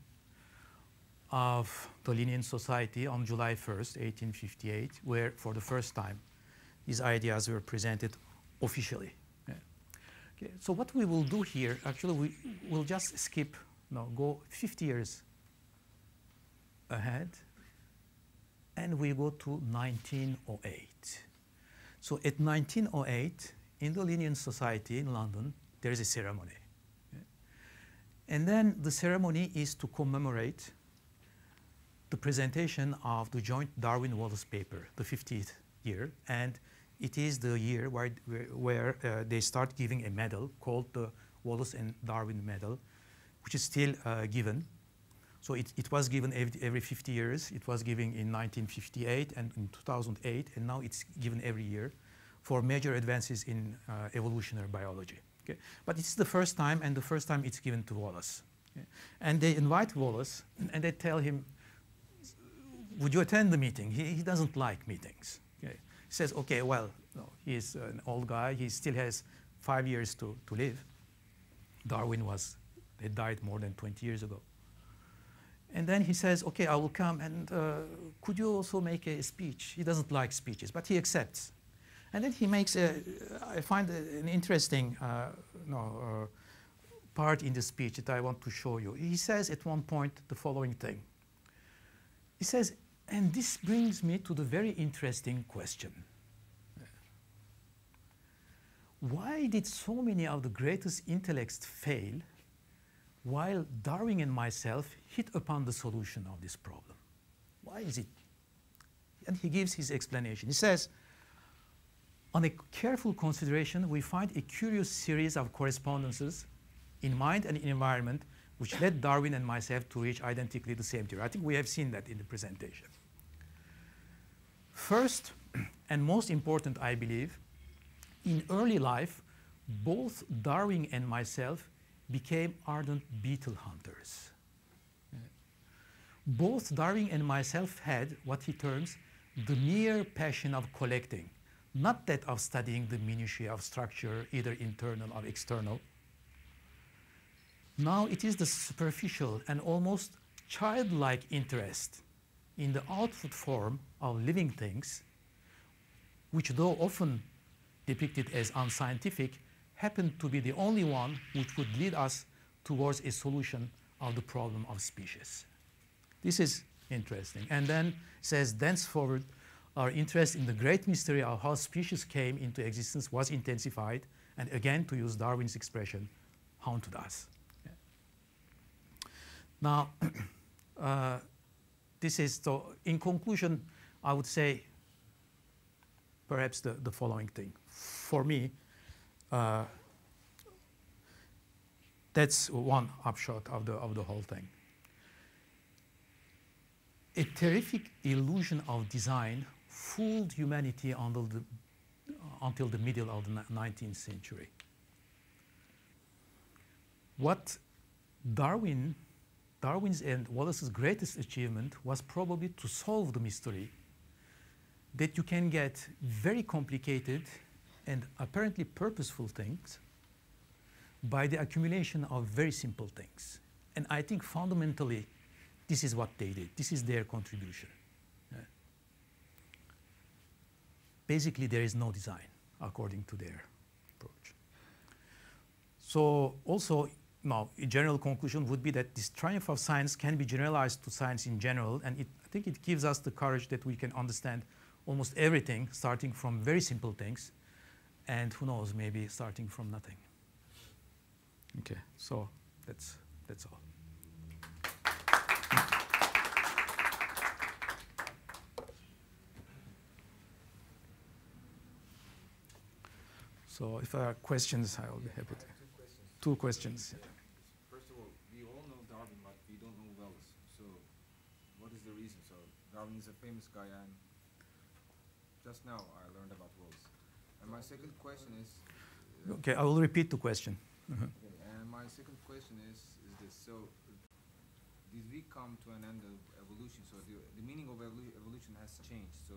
of the Linnean Society on July 1st, 1858, where for the first time these ideas were presented officially. Yeah. Okay. So what we will do here, actually, we will just skip, go 50 years ahead, and we go to 1908. So at 1908, in the Linnean Society in London, there is a ceremony. Yeah. And then the ceremony is to commemorate the presentation of the joint Darwin-Wallace paper, the 50th year, and it is the year where they start giving a medal called the Wallace and Darwin Medal, which is still given. So it was given every 50 years. It was given in 1958 and in 2008, and now it's given every year for major advances in evolutionary biology. Okay? But it's the first time, and the first time it's given to Wallace. Okay? And they invite Wallace, and they tell him, would you attend the meeting? He doesn't like meetings. Okay? He says, okay, well, he's an old guy. He still has 5 years to live. Darwin he died more than 20 years ago. And then he says, okay, I will come, and could you also make a speech? He doesn't like speeches, but he accepts. And then he makes I find an interesting part in the speech that I want to show you. He says at one point the following thing. He says, and this brings me to the very interesting question. Why did so many of the greatest intellects fail while Darwin and myself hit upon the solution of this problem? Why is it? And he gives his explanation. He says, on a careful consideration, we find a curious series of correspondences in mind and in environment which led Darwin and myself to reach identically the same theory. I think we have seen that in the presentation. First, and most important, I believe, in early life, both Darwin and myself became ardent beetle hunters. Both Darwin and myself had what he terms the mere passion of collecting, not that of studying the minutiae of structure, either internal or external. Now it is the superficial and almost childlike interest in the output form of living things, which though often depicted as unscientific, happened to be the only one which would lead us towards a solution of the problem of species. This is interesting. And then says, thenceforward, our interest in the great mystery of how species came into existence was intensified, and again, to use Darwin's expression, haunted us. Yeah. Now, this is, so in conclusion, I would say perhaps the following thing. For me, that's one upshot of the whole thing. A terrific illusion of design fooled humanity until the middle of the 19th century. What Darwin's and Wallace's greatest achievement was probably to solve the mystery that you can get very complicated and apparently purposeful things by the accumulation of very simple things. And I think fundamentally, this is what they did. This is their contribution. Basically, there is no design according to their approach. So also, now, a general conclusion would be that this triumph of science can be generalized to science in general, and I think it gives us the courage that we can understand almost everything, starting from very simple things, and who knows, maybe starting from nothing. Okay, so that's all. So if there are questions, I will be happy to. Two questions. First of all, we all know Darwin, but we don't know Wallace. So what is the reason? So Darwin is a famous guy, and just now I learned about Wallace. And my second question is... Okay, I will repeat the question. Okay, and my second question is this. So did we come to an end of evolution? So the meaning of evolution has changed. So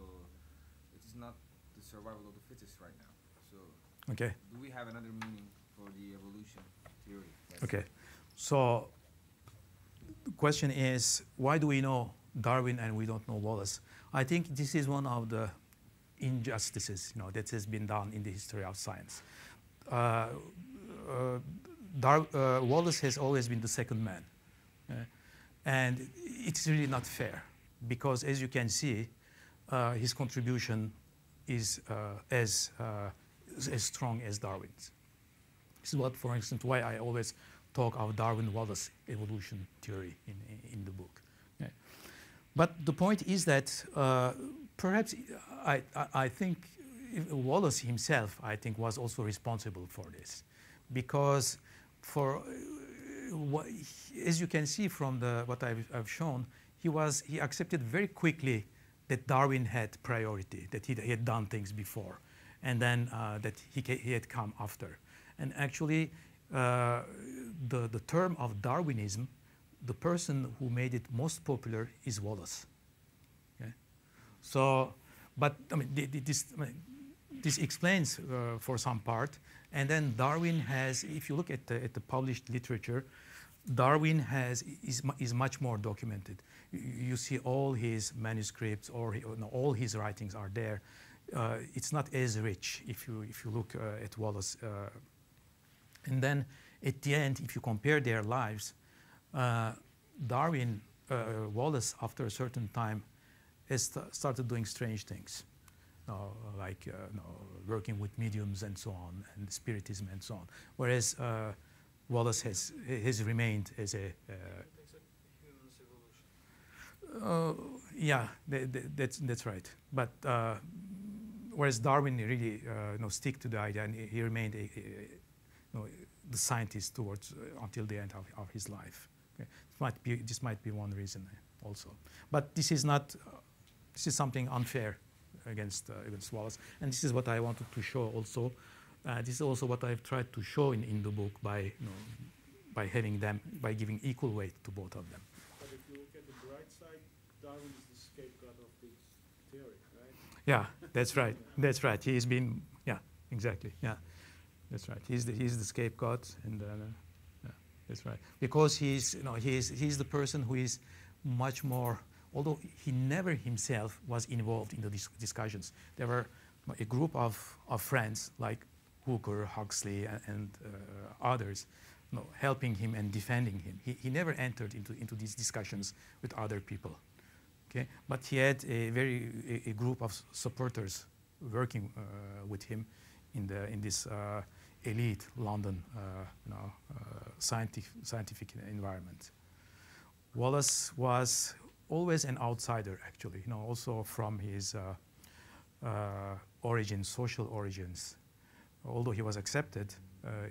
it is not the survival of the fittest right now. So okay. Do we have another meaning for the evolution theory? Yes. Okay, so the question is, why do we know Darwin and we don't know Wallace? I think this is one of the injustices, that has been done in the history of science. Wallace has always been the second man, and it's really not fair because, as you can see, his contribution is as strong as Darwin's. This is what, for instance, why I always talk of Darwin-Wallace evolution theory in the book. Yeah. But the point is that perhaps I think Wallace himself, I think, was also responsible for this, because as you can see from what I've shown, he accepted very quickly that Darwin had priority, that he had done things before, and then that he had come after. And actually, the term of Darwinism, the person who made it most popular is Wallace. Okay? So, but I mean, this explains for some part. And then Darwin has, if you look at the published literature, Darwin is much more documented. You see all his manuscripts or all his writings are there. It's not as rich if you look at Wallace. And then at the end, if you compare their lives, Darwin Wallace, after a certain time, started doing strange things, like working with mediums and so on, and spiritism and so on. Whereas Wallace has remained as a yeah, that's right. But whereas Darwin really stick to the idea, and he remained the scientist towards until the end of his life. Okay. This might be one reason also. But this is not. This is something unfair against Wallace, and this is what I wanted to show also. This is also what I've tried to show in the book by giving equal weight to both of them. But if you look at the bright side, Darwin is the scapegoat of this theory, right? Yeah, that's right. That's right. He's been, yeah, exactly. Yeah, that's right. He's the scapegoat, and yeah, that's right. Because he's the person who is much more. Although he never himself was involved in the discussions, there were a group of friends like Hooker, Huxley, and others, helping him and defending him. He never entered into these discussions with other people. Okay, but he had a group of supporters working with him in this elite London scientific environment. Wallace was always an outsider, actually. Also from his origins, social origins. Although he was accepted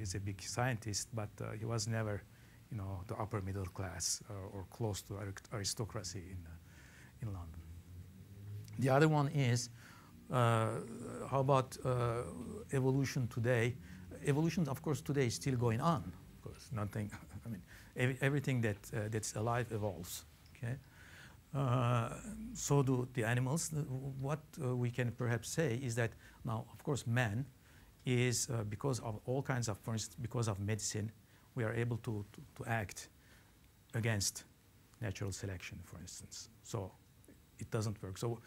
as a big scientist, but he was never, the upper middle class or close to aristocracy in London. The other one is how about evolution today? Evolution, of course, today is still going on. Of course, nothing. I mean, everything that's alive evolves. Okay. So do the animals. What we can perhaps say is that now, of course, man is, because of all kinds of, for instance, because of medicine, we are able to act against natural selection, for instance. So it doesn't work. So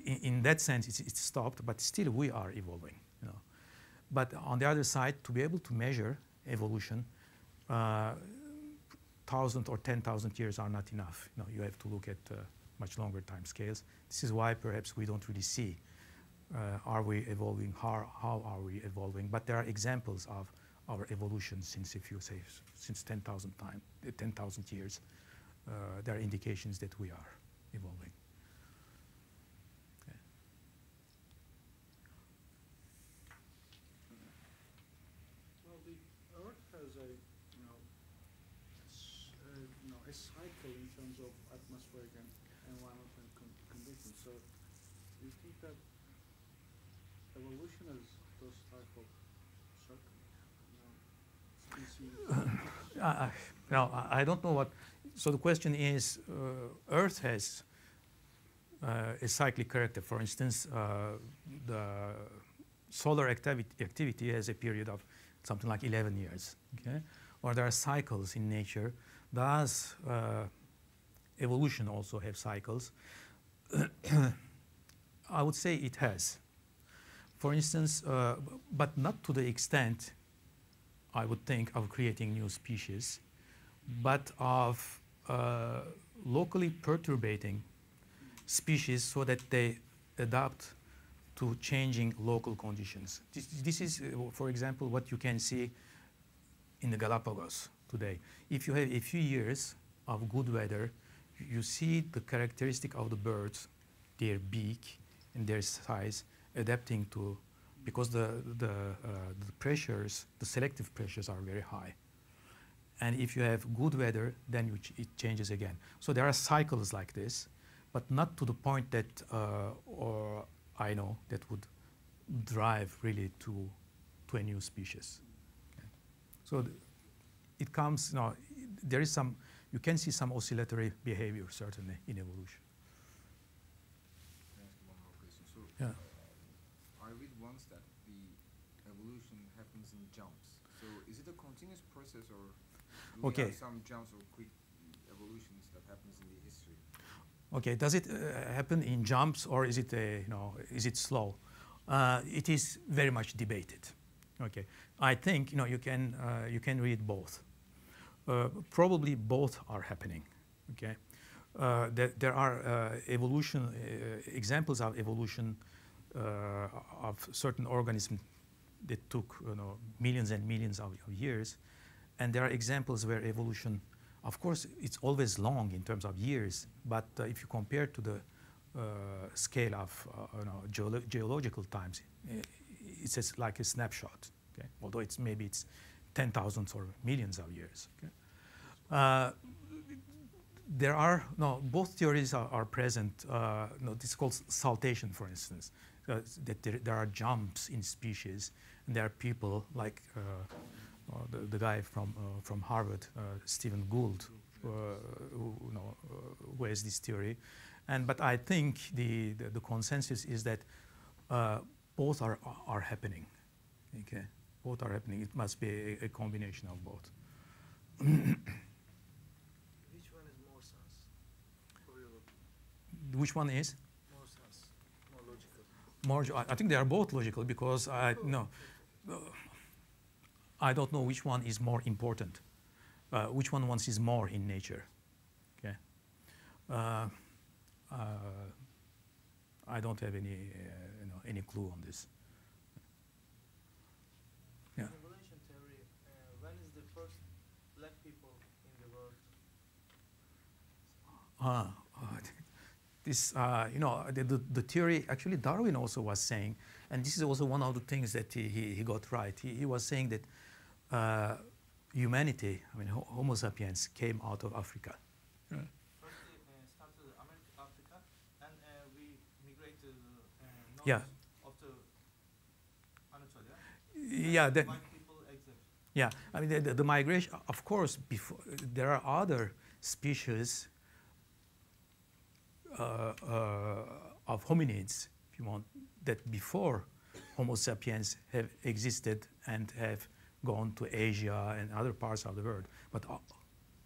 in that sense, it's stopped, but still we are evolving. But on the other side, to be able to measure evolution, 1,000 or 10,000 years are not enough. You have to look at much longer time scales. This is why perhaps we don't really see, are we evolving, how are we evolving? But there are examples of our evolution since, if you say, since 10,000 years. There are indications that we are evolving. Okay. Well, the Earth has a cycle in terms of atmospheric and environmental conditions. So, do you think that evolution is those type of circles? No, I don't know what. So the question is, Earth has a cyclic character. For instance, the solar activity has a period of something like 11 years. Okay, or there are cycles in nature. Does evolution also have cycles? I would say it has. For instance, but not to the extent, I would think, of creating new species, but of locally perturbating species so that they adapt to changing local conditions. This is, for example, what you can see in the Galapagos today. If you have a few years of good weather, you see the characteristic of the birds, their beak and their size, adapting to, because the pressures, the selective pressures are very high. And if you have good weather, then it changes again. So there are cycles like this, but not to the point that, or I know, that would drive really to a new species. Okay. So it comes, there is some, you can see some oscillatory behavior certainly in evolution. Can I ask one more question? So, yeah. I read once that the evolution happens in jumps. So is it a continuous process, or do we have some jumps or quick evolutions that happens in the history? Okay, does it happen in jumps, or is it is it slow? It is very much debated. Okay, I think you can read both. Probably both are happening. Okay, there are examples of evolution of certain organisms that took millions and millions of years, and there are examples where evolution, of course, it's always long in terms of years, but if you compare to the scale of geological times, it's just like a snapshot. Okay? Although maybe it's 10,000s or millions of years. Okay? There are both theories are present. This is called saltation, for instance. That there are jumps in species, and there are people like the guy from Harvard, Stephen Gould, who has this theory. But I think the consensus is that both are happening. Okay, both are happening. It must be a combination of both. Which one is more sense for you? Which one is? More sense, more logical. I think they are both logical because I don't know which one is more important. Which one is more in nature? Okay. I don't have any clue on this. Yeah. In evolution theory, when is the first black people in the world? This, the theory, actually Darwin also was saying, and this is also one of the things that he got right. He was saying that humanity, Homo sapiens, came out of Africa. First, started Africa, and we migrated north Yeah. of the Anatolia. Yeah. White people exist. Yeah, the migration, of course, there are other species of hominids, if you want, that before Homo sapiens have existed and have gone to Asia and other parts of the world. But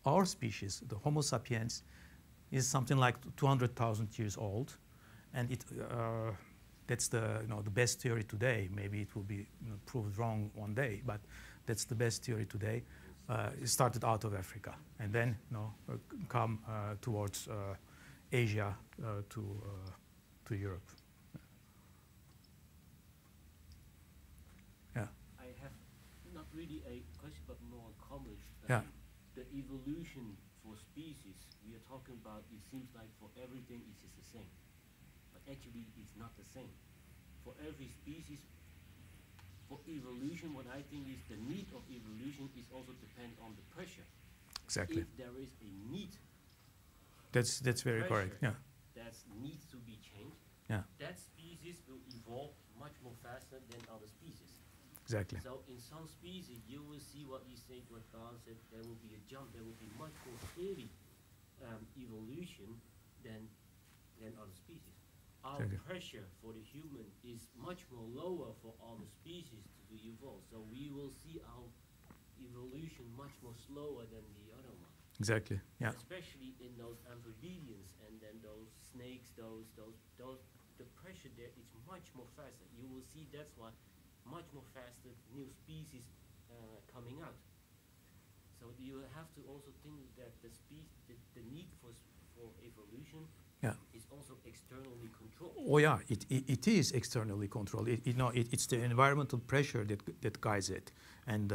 our species, the Homo sapiens, is something like 200,000 years old, and that's the best theory today. Maybe it will be proved wrong one day, but that's the best theory today. It started out of Africa and then come towards Asia to Europe. Yeah. I have not really a question, but more a comment. Yeah. The evolution for species we are talking about, it seems like for everything it is the same, but actually it's not the same. For every species, for evolution, what I think is the need of evolution is also depend on the pressure. Exactly. If there is a need, That's very correct. Yeah. that needs to be changed, Yeah. that species will evolve much more faster than other species. Exactly. So in some species, you will see what you said, what Carl said, there will be a jump, there will be much more clearly evolution than other species. Our Exactly. pressure for the human is much more lower for all the species to evolve. So we will see our evolution much more slower than the other one. Exactly. Yeah. Especially in those amphibians and then those snakes, the pressure there is much more faster. You will see that's why much more faster new species coming out. So you have to also think that the need for evolution Yeah. is also externally controlled. Oh yeah, it is externally controlled. It's the environmental pressure that guides it, and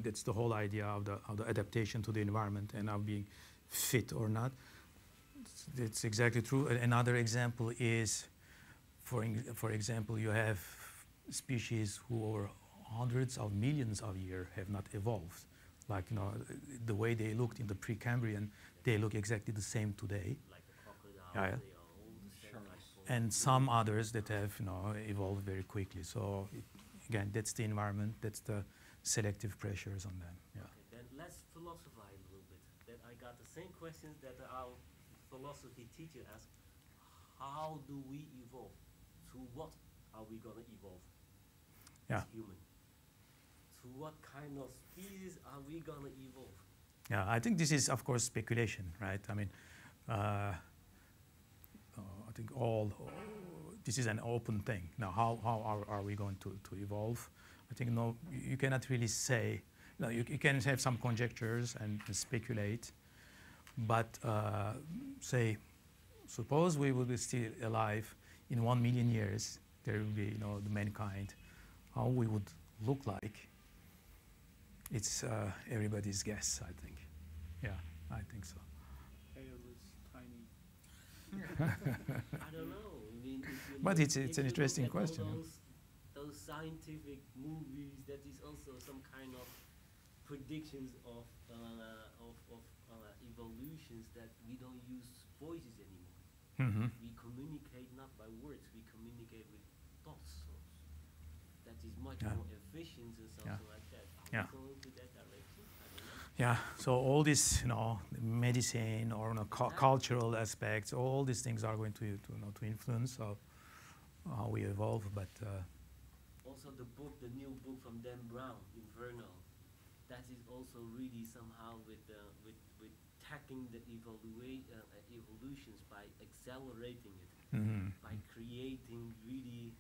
that's the whole idea of the adaptation to the environment and of being fit or not. That's exactly true. Another example is, for example, you have species who over hundreds of millions of years have not evolved. Like the way they looked in the Precambrian, they look exactly the same today. Like the crocodile, Yeah, yeah. they are all the same. Like And some others that have evolved very quickly. So again, that's the environment, that's the selective pressures on them. Yeah. Okay, then let's philosophize a little bit. Then I got the same questions that our philosophy teacher asked. How do we evolve? Through what are we gonna evolve Yeah. as human? Through what kind of species are we gonna evolve? Yeah, I think this is, of course, speculation, right? I mean, I think this is an open thing. Now, how are we going to evolve? I think you cannot really say. You can have some conjectures and speculate, But say, suppose we would be still alive in 1 million years, there will be, the mankind. How we would look like, it's everybody's guess, I think. Yeah, I think so. Hairless, tiny. I don't know. I mean, But it's if an you interesting look at all question. Those scientific movies, that is also some kind of predictions of evolutions, that we don't use voices anymore. Mm-hmm. We communicate not by words, we communicate with thoughts. So that is much Yeah. more efficient and something like that. Are Yeah. we going to that direction? I don't know. Yeah, so all this, medicine or cultural aspects, all these things are going to influence how we evolve. But Also the new book from Dan Brown, Infernal, that is also really somehow with tackling the evolutions by accelerating it, mhm. by creating really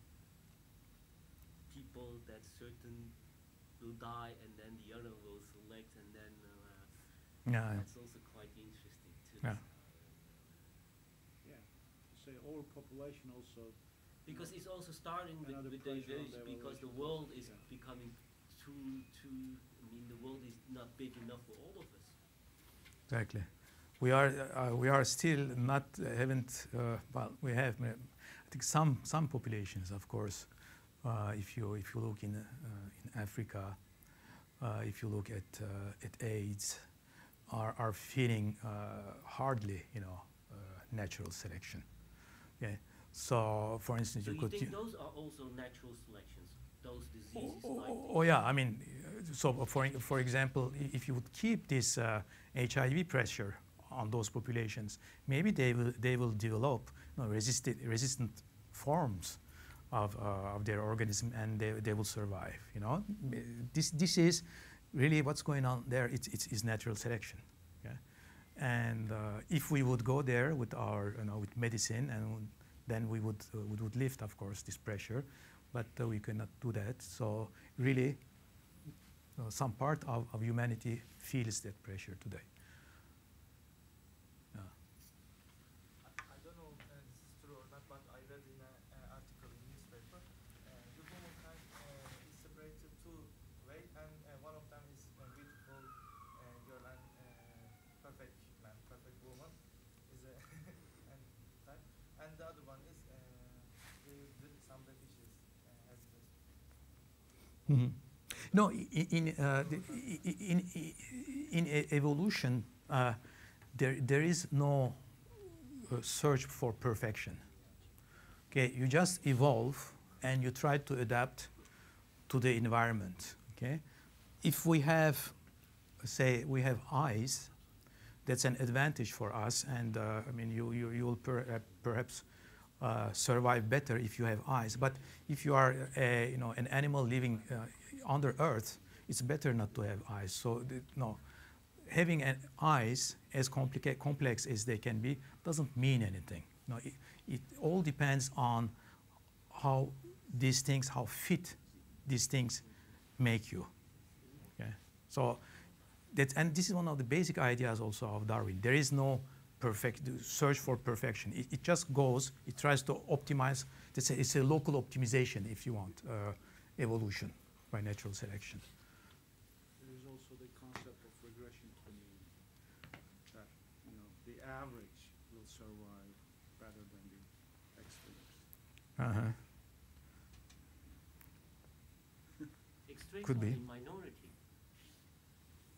people that certain will die and then the other will select, and then Yeah, that's also quite interesting too. Yeah. Yeah. Say overpopulation also. Because it's also starting with Another the pressure on diversity, the because the evolution world process, is yeah. becoming too. I mean, the world is not big enough for all of us. exactly. We are still not haven't well, we have I think some populations, of course. If you look in Africa, if you look at AIDS, are feeding hardly natural selection. Okay, so for instance, So you you could. think those are also natural selections? Those diseases like Oh yeah, I mean, so for example, if you would keep this HIV pressure on those populations, maybe they will develop resistant forms of their organism, and they will survive. This is really what's going on there. It's natural selection. Yeah? And if we would go there with our with medicine, and then we would lift, of course, this pressure, but we cannot do that. So really, some part of humanity feels that pressure today. I don't know if this is true or not, but I read in an article in newspaper. The womankind is separated two ways, and one of them is a beautiful girl and perfect man, perfect woman, is a and type, and the other one is some deficiencies has this. Mm-hmm. No, in evolution, there is no search for perfection. Okay, you just evolve and you try to adapt to the environment. Okay, if we have, say, we have eyes, that's an advantage for us, and I mean, you will perhaps survive better if you have eyes. But if you are an animal living under earth, it's better not to have eyes. So having eyes, as complex as they can be, doesn't mean anything. It all depends on how fit these things make you. Okay? So and this is one of the basic ideas also of Darwin. There is no search for perfection. It just goes, it tries to optimize. It's a local optimization, if you want, evolution by natural selection. There is also the concept of regression to the mean, that the average will survive rather than the extremes. Uh-huh. extremes Could are be. the minority.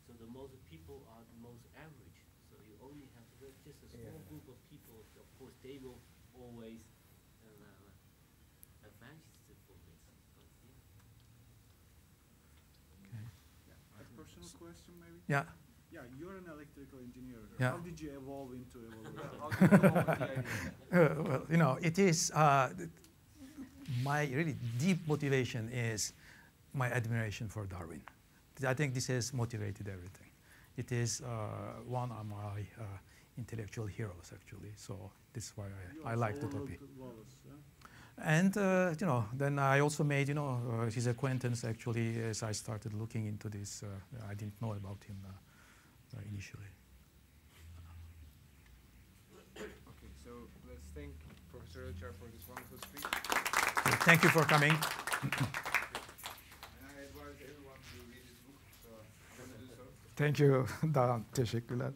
So the most people are the most average. So you only have just a small group of people. Of course, they will always advance for this. But A personal question, maybe? Yeah. Yeah, you're an electrical engineer. Yeah. How did you evolve into evolution? How do you come up with the idea? Well, it is my really deep motivation is my admiration for Darwin. I think this has motivated everything. It is one of my intellectual heroes, actually. So this is why I like the topic. Wallace, yeah? And then I also made his acquaintance, actually, as I started looking into this. I didn't know about him initially. Ölçer for this wonderful speech. Thank you for coming. And I advise everyone to read this book, so I'm going to do so. Thank you, Dağhan. Teşekkürler.